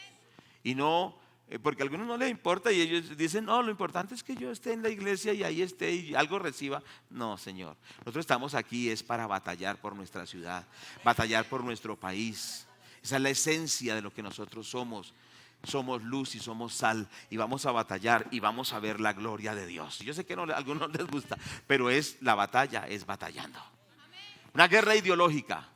y no Porque a algunos no les importa y ellos dicen, no, lo importante es que yo esté en la iglesia y ahí esté y algo reciba. No, Señor, nosotros estamos aquí es para batallar por nuestra ciudad, batallar por nuestro país. Esa es la esencia de lo que nosotros somos. Somos luz y somos sal y vamos a batallar y vamos a ver la gloria de Dios. Yo sé que a algunos les gusta, pero la batalla es batallando. Una guerra ideológica,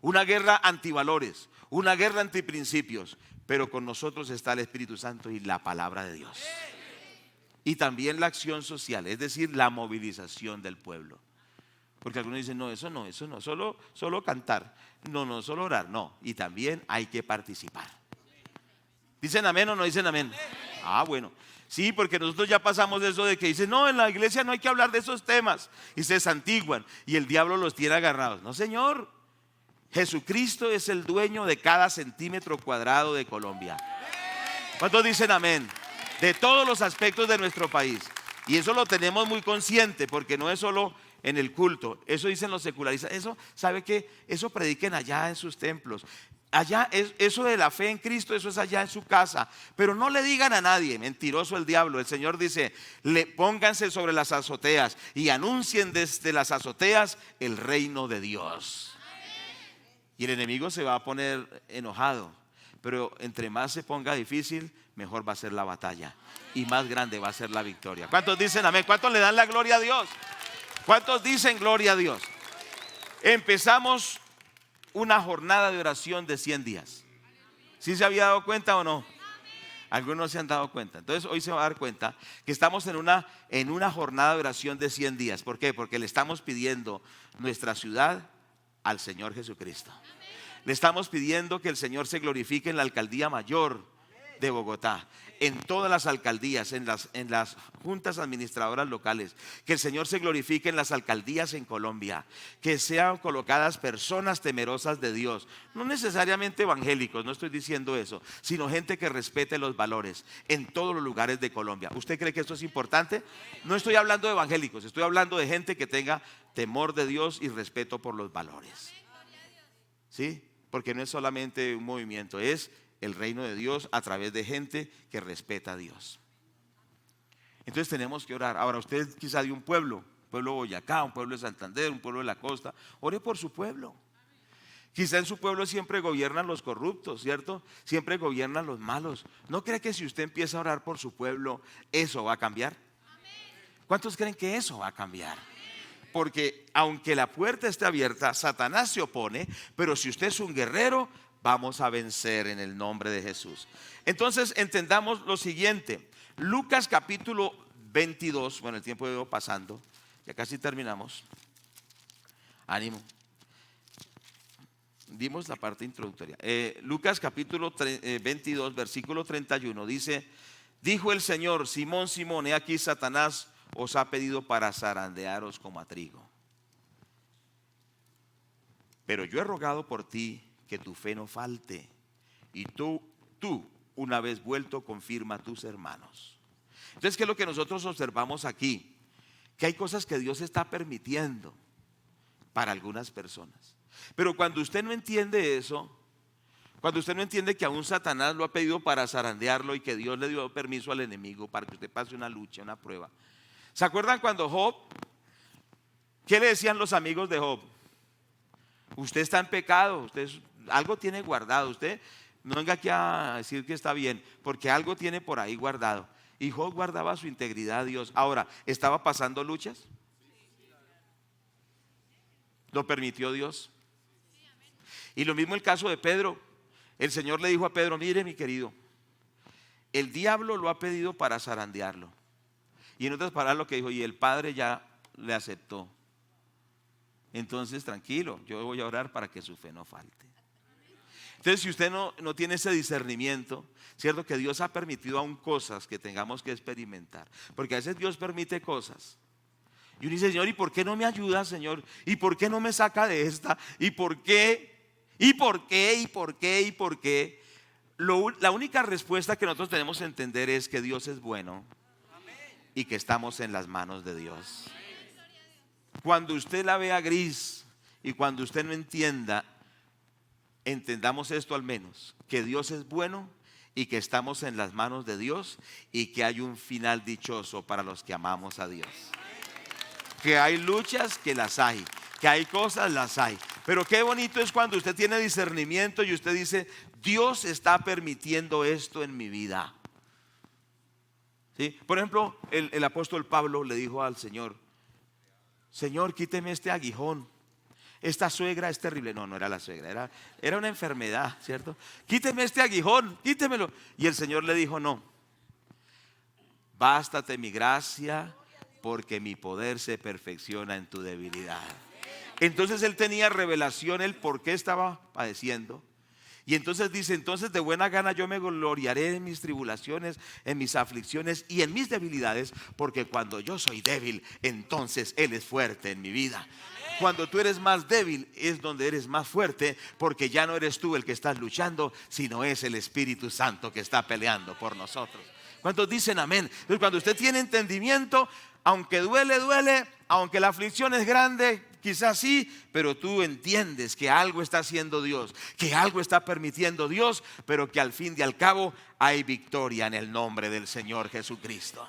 una guerra antivalores, una guerra antiprincipios. Pero con nosotros está el Espíritu Santo y la palabra de Dios. Y también la acción social, es decir, la movilización del pueblo. Porque algunos dicen, no, solo cantar. No, solo orar, no. Y también hay que participar. ¿Dicen amén o no dicen amén? Ah, bueno. Sí, porque nosotros ya pasamos de eso de que dicen, no, en la iglesia no hay que hablar de esos temas. Y se santiguan y el diablo los tiene agarrados. No, Señor. Jesucristo es el dueño de cada centímetro cuadrado de Colombia. ¿Cuántos dicen amén? De todos los aspectos de nuestro país. Y eso lo tenemos muy consciente, porque no es solo en el culto. Eso dicen los secularistas. Eso, ¿sabe qué? Eso prediquen allá en sus templos. Allá, eso de la fe en Cristo, eso es allá en su casa. Pero no le digan a nadie, mentiroso el diablo. El Señor dice, pónganse sobre las azoteas y anuncien desde las azoteas el reino de Dios. Y el enemigo se va a poner enojado, pero entre más se ponga difícil, mejor va a ser la batalla y más grande va a ser la victoria. ¿Cuántos dicen amén? ¿Cuántos le dan la gloria a Dios? ¿Cuántos dicen gloria a Dios? Empezamos una jornada de oración de 100 días. ¿Sí se había dado cuenta o no? Algunos se han dado cuenta. Entonces hoy se va a dar cuenta que estamos en una jornada de oración de 100 días. ¿Por qué? Porque le estamos pidiendo nuestra ciudad al Señor Jesucristo. Le estamos pidiendo que el Señor se glorifique en la alcaldía mayor de Bogotá, en todas las alcaldías, en las juntas administradoras locales, que el Señor se glorifique en las alcaldías en Colombia, que sean colocadas personas temerosas de Dios, no necesariamente evangélicos, no estoy diciendo eso, sino gente que respete los valores en todos los lugares de Colombia. ¿Usted cree que esto es importante? No estoy hablando de evangélicos, estoy hablando de gente que tenga temor de Dios y respeto por los valores. ¿Sí? Porque no es solamente un movimiento, es el reino de Dios a través de gente que respeta a Dios. Entonces tenemos que orar. Ahora usted quizá de un pueblo de Boyacá, un pueblo de Santander, un pueblo de la costa, ore por su pueblo. Quizá en su pueblo siempre gobiernan los corruptos, ¿cierto? Siempre gobiernan los malos. ¿No cree que si usted empieza a orar por su pueblo, eso va a cambiar? ¿Cuántos creen que eso va a cambiar? Porque aunque la puerta esté abierta, Satanás se opone, pero si usted es un guerrero, vamos a vencer en el nombre de Jesús. Entonces entendamos lo siguiente. Lucas capítulo 22, bueno, el tiempo va pasando, ya casi terminamos. Ánimo. Dimos la parte introductoria. Lucas capítulo 22, versículo 31, dice, dijo el Señor, Simón, Simón, he aquí Satanás os ha pedido para zarandearos como a trigo. Pero yo he rogado por ti que tu fe no falte, y tú, una vez vuelto, confirma a tus hermanos. Entonces, ¿qué es lo que nosotros observamos aquí? Que hay cosas que Dios está permitiendo para algunas personas. Pero cuando usted no entiende eso, cuando usted no entiende que aún Satanás lo ha pedido para zarandearlo y que Dios le dio permiso al enemigo para que usted pase una lucha, una prueba. ¿Se acuerdan cuando Job, qué le decían los amigos de Job? Usted está en pecado, usted algo tiene guardado, usted no venga aquí a decir que está bien, porque algo tiene por ahí guardado. Y Job guardaba su integridad a Dios. Ahora, ¿estaba pasando luchas? ¿Lo permitió Dios? Y lo mismo el caso de Pedro. El Señor le dijo a Pedro, mire mi querido, el diablo lo ha pedido para zarandearlo. Y en otras palabras lo que dijo, y el Padre ya le aceptó. Entonces tranquilo, yo voy a orar para que su fe no falte. Entonces si usted no tiene ese discernimiento, cierto que Dios ha permitido aún cosas que tengamos que experimentar. Porque a veces Dios permite cosas. Y uno dice, Señor, ¿y por qué no me ayuda, Señor? ¿Y por qué no me saca de esta? ¿Y por qué? ¿Y por qué? ¿Y por qué? ¿Y por qué? La única respuesta que nosotros tenemos que entender es que Dios es bueno y que estamos en las manos de Dios. Cuando usted la vea gris y cuando usted no entienda, entendamos esto al menos, que Dios es bueno y que estamos en las manos de Dios y que hay un final dichoso para los que amamos a Dios. Que hay luchas, que las hay, que hay cosas, las hay. Pero qué bonito es cuando usted tiene discernimiento y usted dice: Dios está permitiendo esto en mi vida. ¿Sí? Por ejemplo, el apóstol Pablo le dijo al Señor: Señor, quíteme este aguijón. Esta suegra es terrible. No, no era la suegra, era una enfermedad, ¿cierto? Quíteme este aguijón, quítemelo. Y el Señor le dijo: no, bástate mi gracia, porque mi poder se perfecciona en tu debilidad. Entonces él tenía revelación el por qué estaba padeciendo. Y entonces dice: entonces de buena gana yo me gloriaré en mis tribulaciones, en mis aflicciones y en mis debilidades, porque cuando yo soy débil, entonces Él es fuerte en mi vida. Cuando tú eres más débil es donde eres más fuerte, porque ya no eres tú el que estás luchando, sino es el Espíritu Santo que está peleando por nosotros. ¿Cuántos dicen amén? Entonces, cuando usted tiene entendimiento, aunque duele, duele, aunque la aflicción es grande, quizás sí, pero tú entiendes que algo está haciendo Dios, que algo está permitiendo Dios, pero que al fin y al cabo hay victoria en el nombre del Señor Jesucristo.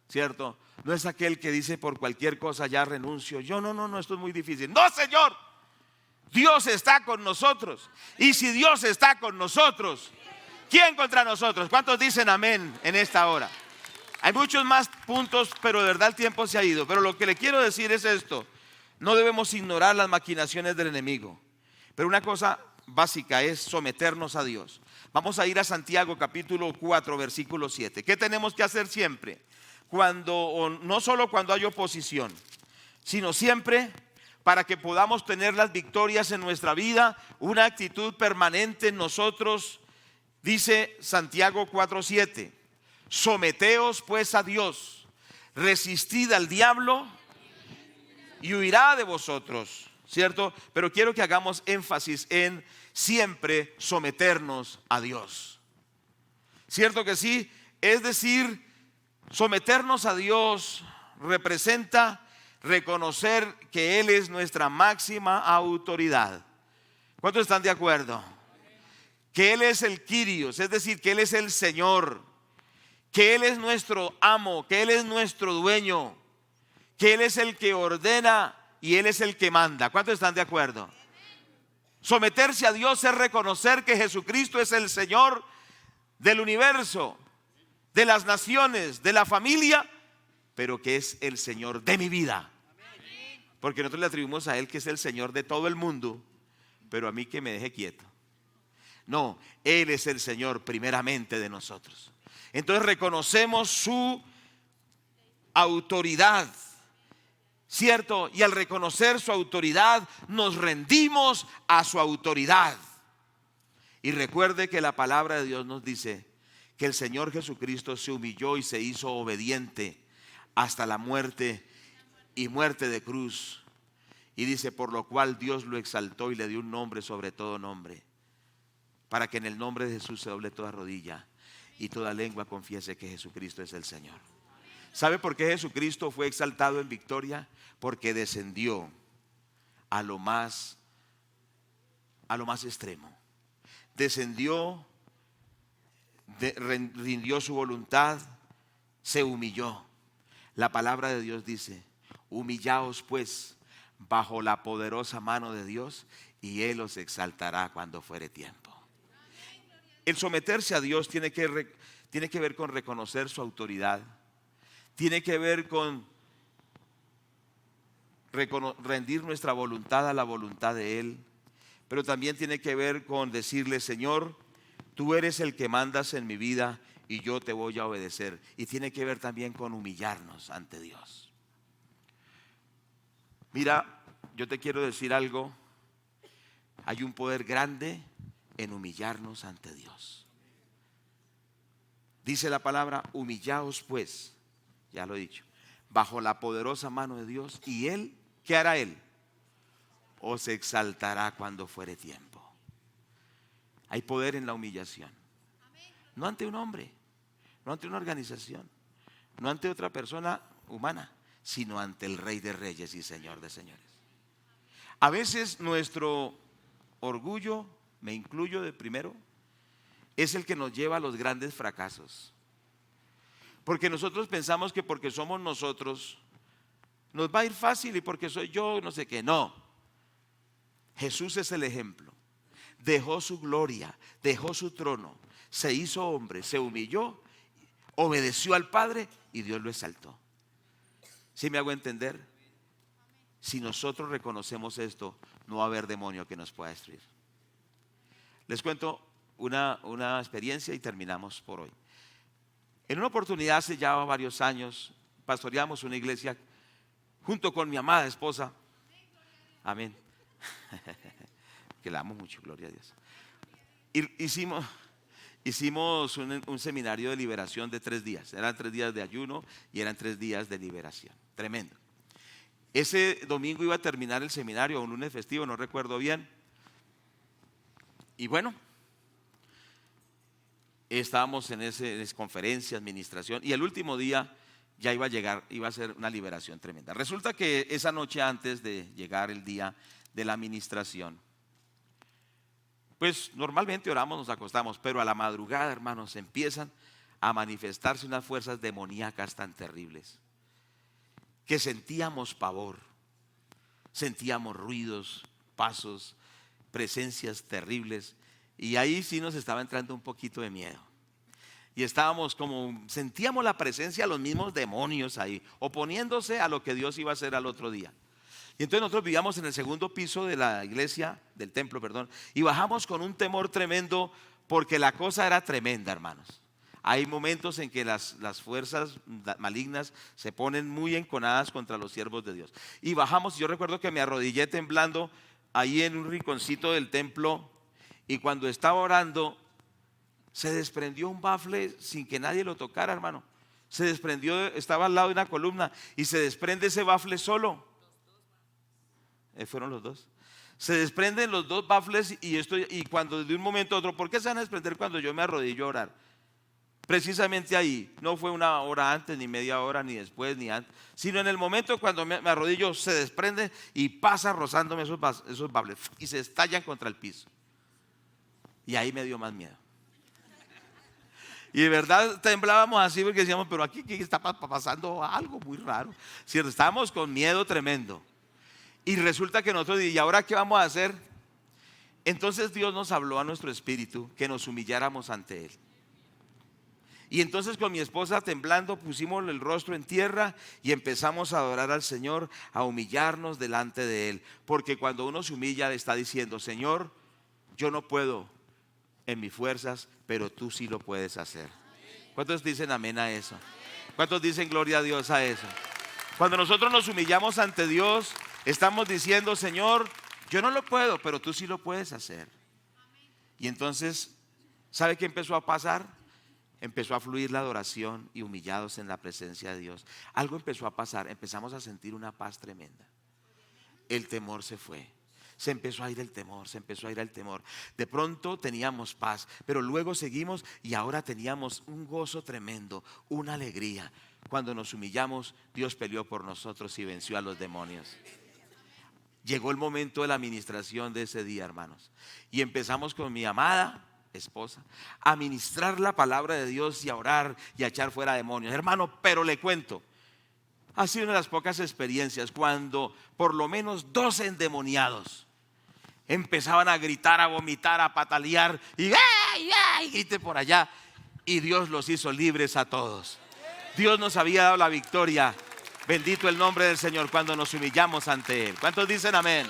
¿Cierto? No es aquel que dice: por cualquier cosa ya renuncio. Yo no, esto es muy difícil. No, Señor, Dios está con nosotros. Y si Dios está con nosotros, ¿quién contra nosotros? ¿Cuántos dicen amén en esta hora? Hay muchos más puntos, pero de verdad el tiempo se ha ido. Pero lo que le quiero decir es esto: no debemos ignorar las maquinaciones del enemigo, pero una cosa básica es someternos a Dios. Vamos a ir a Santiago capítulo 4 versículo 7. ¿Qué tenemos que hacer siempre? No solo cuando hay oposición, sino siempre para que podamos tener las victorias en nuestra vida, una actitud permanente en nosotros. Dice Santiago 4:7: someteos pues a Dios, resistid al diablo y huirá de vosotros, ¿cierto? Pero quiero que hagamos énfasis en siempre someternos a Dios. ¿Cierto que sí? Es decir, someternos a Dios representa reconocer que Él es nuestra máxima autoridad. ¿Cuántos están de acuerdo? Que Él es el Kyrios, es decir, que Él es el Señor, que Él es nuestro amo, que Él es nuestro dueño, que Él es el que ordena y Él es el que manda. ¿Cuántos están de acuerdo? Someterse a Dios es reconocer que Jesucristo es el Señor del universo, de las naciones, de la familia, pero que es el Señor de mi vida. Porque nosotros le atribuimos a Él que es el Señor de todo el mundo, pero a mí que me deje quieto. No, Él es el Señor primeramente de nosotros. Entonces reconocemos su autoridad, ¿cierto? Y al reconocer su autoridad, nos rendimos a su autoridad. Y recuerde que la palabra de Dios nos dice que el Señor Jesucristo se humilló y se hizo obediente hasta la muerte y muerte de cruz. Y dice: por lo cual Dios lo exaltó y le dio un nombre sobre todo nombre, para que en el nombre de Jesús se doble toda rodilla y toda lengua confiese que Jesucristo es el Señor. ¿Sabe por qué Jesucristo fue exaltado en victoria? Porque descendió a lo más extremo. Descendió, rindió su voluntad, se humilló. La palabra de Dios dice: humillaos pues bajo la poderosa mano de Dios y Él os exaltará cuando fuere tiempo. El someterse a Dios tiene que ver con reconocer su autoridad, tiene que ver con rendir nuestra voluntad a la voluntad de Él, pero también tiene que ver con decirle: Señor, tú eres el que mandas en mi vida y yo te voy a obedecer. Y tiene que ver también con humillarnos ante Dios. Mira, yo te quiero decir algo: hay un poder grande en humillarnos ante Dios. Dice la palabra: humillaos pues, ya lo he dicho, bajo la poderosa mano de Dios, y Él, ¿qué hará Él? Os exaltará cuando fuere tiempo. Hay poder en la humillación. No ante un hombre, no ante una organización, no ante otra persona humana, sino ante el Rey de Reyes y Señor de Señores. A veces nuestro orgullo, me incluyo de primero, es el que nos lleva a los grandes fracasos. Porque nosotros pensamos que porque somos nosotros nos va a ir fácil, y porque soy yo no sé qué. No, Jesús es el ejemplo. Dejó su gloria, dejó su trono, se hizo hombre, se humilló, obedeció al Padre y Dios lo exaltó. ¿Sí me hago entender? Si nosotros reconocemos esto, no va a haber demonio que nos pueda destruir. Les cuento una experiencia y terminamos por hoy. En una oportunidad, hace ya varios años, pastoreamos una iglesia junto con mi amada esposa. Amén. Que la amo mucho, gloria a Dios. Hicimos un seminario de liberación de 3 días. Eran 3 días de ayuno y eran 3 días de liberación. Tremendo. Ese domingo iba a terminar el seminario, un lunes festivo, no recuerdo bien. Y bueno, estábamos en esa conferencia, administración, y el último día ya iba a llegar, iba a ser una liberación tremenda. Resulta que esa noche antes de llegar el día de la administración, pues normalmente oramos, nos acostamos, pero a la madrugada, hermanos, empiezan a manifestarse unas fuerzas demoníacas tan terribles que sentíamos pavor, sentíamos ruidos, pasos, presencias terribles, y ahí sí nos estaba entrando un poquito de miedo. Y estábamos como, sentíamos la presencia de los mismos demonios ahí, oponiéndose a lo que Dios iba a hacer al otro día. Y entonces nosotros vivíamos en el 2.º piso de la iglesia, del templo, perdón, y bajamos con un temor tremendo, porque la cosa era tremenda, hermanos. Hay momentos en que las fuerzas malignas se ponen muy enconadas contra los siervos de Dios. Y bajamos, yo recuerdo que me arrodillé temblando ahí en un rinconcito del templo, y cuando estaba orando, se desprendió un bafle sin que nadie lo tocara, hermano. Se desprendió, estaba al lado de una columna, y se desprende ese bafle solo. Fueron los dos. Se desprenden los 2 bafles, y cuando de un momento a otro, ¿por qué se van a desprender cuando yo me arrodillo a orar? Precisamente ahí, no fue una hora antes, ni media hora, ni después, ni antes, sino en el momento cuando me arrodillo, se desprende y pasa rozándome esos bafles y se estallan contra el piso. Y ahí me dio más miedo. Y de verdad temblábamos así, porque decíamos, pero aquí está pasando algo muy raro. Si estábamos con miedo tremendo. Y resulta que nosotros, ¿y ahora qué vamos a hacer? Entonces Dios nos habló a nuestro espíritu que nos humilláramos ante Él. Y entonces con mi esposa temblando pusimos el rostro en tierra y empezamos a adorar al Señor, a humillarnos delante de Él. Porque cuando uno se humilla le está diciendo, Señor, yo no puedo en mis fuerzas, pero tú sí lo puedes hacer. ¿Cuántos dicen amén a eso? ¿Cuántos dicen gloria a Dios a eso? Cuando nosotros nos humillamos ante Dios, estamos diciendo, Señor, yo no lo puedo, pero tú sí lo puedes hacer. Y entonces, ¿sabe qué empezó a pasar? Empezó a fluir la adoración, y humillados en la presencia de Dios, algo empezó a pasar. Empezamos a sentir una paz tremenda. El temor se fue. Se empezó a ir el temor, se empezó a ir el temor. De pronto teníamos paz, pero luego seguimos y ahora teníamos un gozo tremendo, una alegría. Cuando nos humillamos, Dios peleó por nosotros y venció a los demonios. Llegó el momento de la administración de ese día, hermanos, y empezamos con mi amada esposa a ministrar la palabra de Dios y a orar y a echar fuera demonios, hermano. Pero le cuento, ha sido una de las pocas experiencias cuando por lo menos 12 endemoniados empezaban a gritar, a vomitar, a patalear y grite por allá, y Dios los hizo libres a todos. Dios nos había dado la victoria. Bendito el nombre del Señor cuando nos humillamos ante Él. ¿Cuántos dicen amén?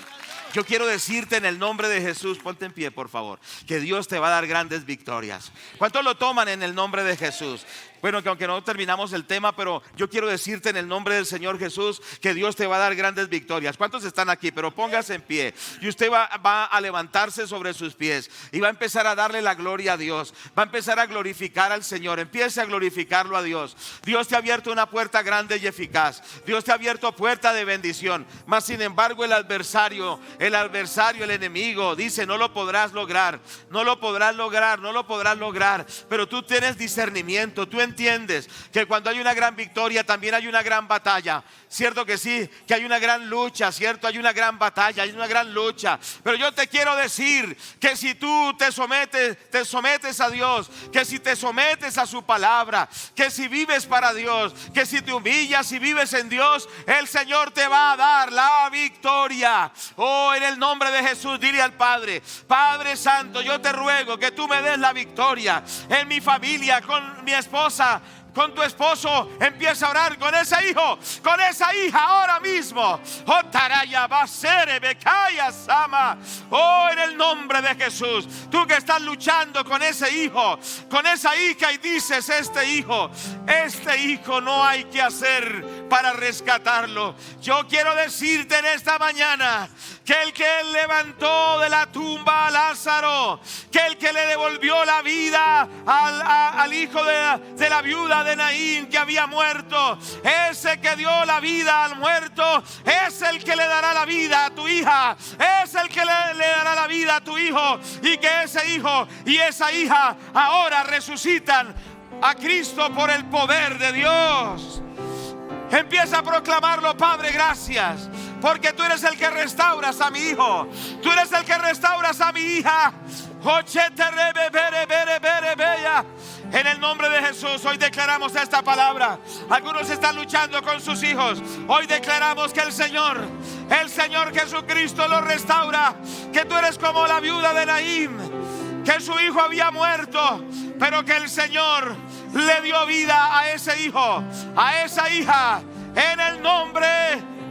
Yo quiero decirte en el nombre de Jesús, ponte en pie por favor, que Dios te va a dar grandes victorias. ¿Cuántos lo toman en el nombre de Jesús? Bueno, que aunque no terminamos el tema, pero yo quiero decirte en el nombre del Señor Jesús que Dios te va a dar grandes victorias. ¿Cuántos están aquí? Pero póngase en pie y usted va a levantarse sobre sus pies y va a empezar a darle la gloria a Dios. Va a empezar a glorificar al Señor. Empiece a glorificarlo a Dios. Dios te ha abierto una puerta grande y eficaz. Dios te ha abierto puerta de bendición. Mas sin embargo el adversario, el enemigo dice, no lo podrás lograr, no lo podrás lograr, no lo podrás lograr. Pero tú tienes discernimiento, tú entiendes que cuando hay una gran victoria también hay una gran batalla. Cierto que sí, que hay una gran lucha, cierto, hay una gran batalla, hay una gran lucha. Pero yo te quiero decir que si tú te sometes a Dios, que si te sometes a su palabra, que si vives para Dios, que si te humillas y vives en Dios, el Señor te va a dar la victoria. Oh, en el nombre de Jesús, dile al Padre: Padre Santo, yo te ruego que tú me des la victoria en mi familia, con mi esposa, con tu esposo. Empieza a orar con ese hijo, con esa hija ahora mismo. Oh, taraya basere bekaya sama. Oh, en el nombre de Jesús, tú que estás luchando con ese hijo, con esa hija, y dices: este hijo no hay que hacer para rescatarlo. Yo quiero decirte en esta mañana que el que él levantó de la tumba a Lázaro, que el que le devolvió la vida al hijo de la viuda de Naín que había muerto, ese que dio la vida al muerto, es el que le dará la vida a tu hija, es el que le dará la vida a tu hijo, y que ese hijo y esa hija ahora resucitan a Cristo por el poder de Dios. Empieza a proclamarlo: Padre, gracias, porque tú eres el que restauras a mi hijo, tú eres el que restauras a mi hija. En el nombre de Jesús, hoy declaramos esta palabra. Algunos están luchando con sus hijos. Hoy declaramos que el Señor Jesucristo los restaura. Que tú eres como la viuda de Naín, que su hijo había muerto, pero que el Señor le dio vida a ese hijo, a esa hija, en el nombre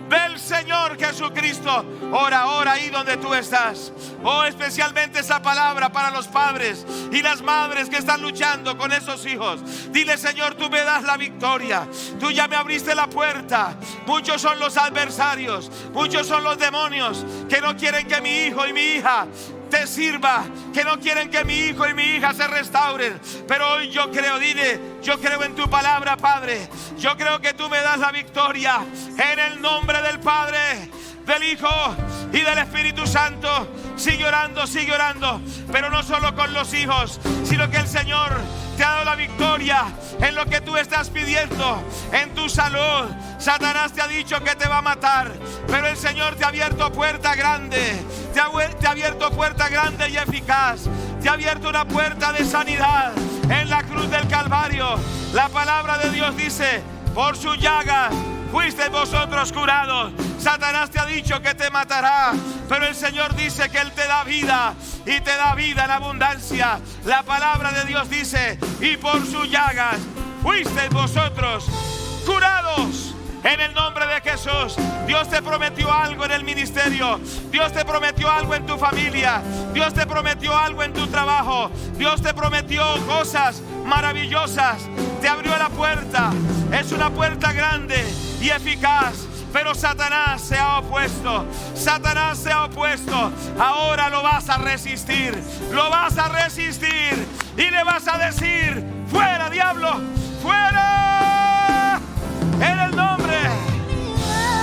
del Señor Jesucristo. Ora ahí donde tú estás. Oh, especialmente esa palabra para los padres y las madres que están luchando con esos hijos. Dile: Señor, tú me das la victoria, tú ya me abriste la puerta. Muchos son los adversarios, muchos son los demonios que no quieren que mi hijo y mi hija te sirva, que no quieren que mi hijo y mi hija se restauren. Pero hoy yo creo, dile: yo creo en tu palabra, Padre. Yo creo que tú me das la victoria, en el nombre del Padre, del Hijo y del Espíritu Santo. Sigue orando, pero no solo con los hijos, sino que el Señor te ha dado la victoria en lo que tú estás pidiendo, en tu salud. Satanás te ha dicho que te va a matar, pero el Señor te ha abierto puerta grande, te ha abierto puerta grande y eficaz. Te ha abierto una puerta de sanidad en la cruz del Calvario. La palabra de Dios dice: por sus llagas fuisteis vosotros curados. Satanás te ha dicho que te matará, pero el Señor dice que Él te da vida, y te da vida en abundancia. La palabra de Dios dice: y por sus llagas fuisteis vosotros curados. En el nombre de Jesús, Dios te prometió algo en el ministerio, Dios te prometió algo en tu familia, Dios te prometió algo en tu trabajo, Dios te prometió cosas maravillosas. Te abrió la puerta, es una puerta grande y eficaz, pero Satanás se ha opuesto. Satanás se ha opuesto. Ahora lo vas a resistir, lo vas a resistir, y le vas a decir: fuera, diablo, fuera, en el nombre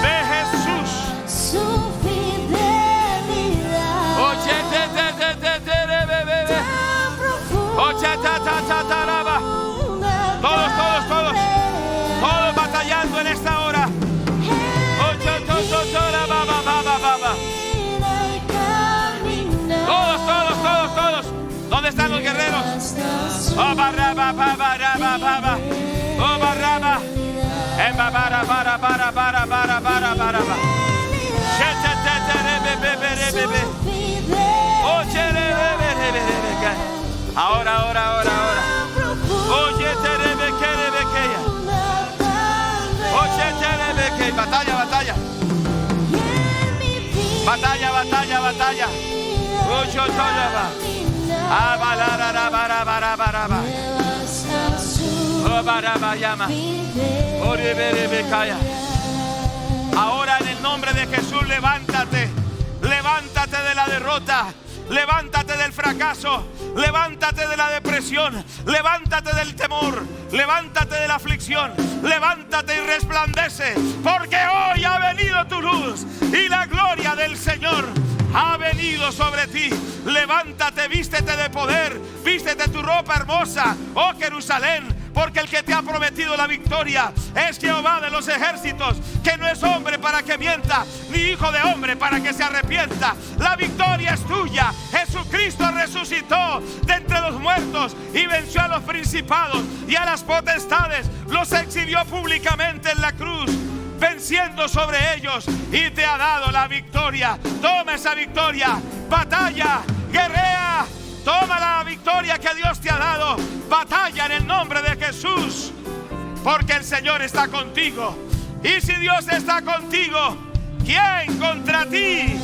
de Jesús. Su fidelidad Oye, todos batallando en esta hora. Todos. ¿Dónde están los guerreros? Oh, barraba, barraba. Oh, barraba. En barraba. Ahora. Oye, terebequeya. Oye, terebeque. Batalla. Oye, toyaba. Abalaraba. Oh, baraba llama. Oye, berebecaya. Ahora, en el nombre de Jesús, levántate de la derrota, levántate del fracaso, levántate de la depresión, levántate del temor, levántate de la aflicción, levántate y resplandece, porque hoy ha venido tu luz y la gloria del Señor ha venido sobre ti. Levántate, vístete de poder, vístete tu ropa hermosa, oh Jerusalén, porque el que te ha prometido la victoria es Jehová de los ejércitos, que no es hombre para que mienta, ni hijo de hombre para que se arrepienta. La victoria es tuya. Jesucristo resucitó de entre los muertos y venció a los principados y a las potestades. Los exhibió públicamente en la cruz, venciendo sobre ellos, y te ha dado la victoria. Toma esa victoria. Batalla, guerrea. Toma la victoria que Dios te ha dado. Batalla en el nombre de Jesús, porque el Señor está contigo. Y si Dios está contigo, ¿quién contra ti?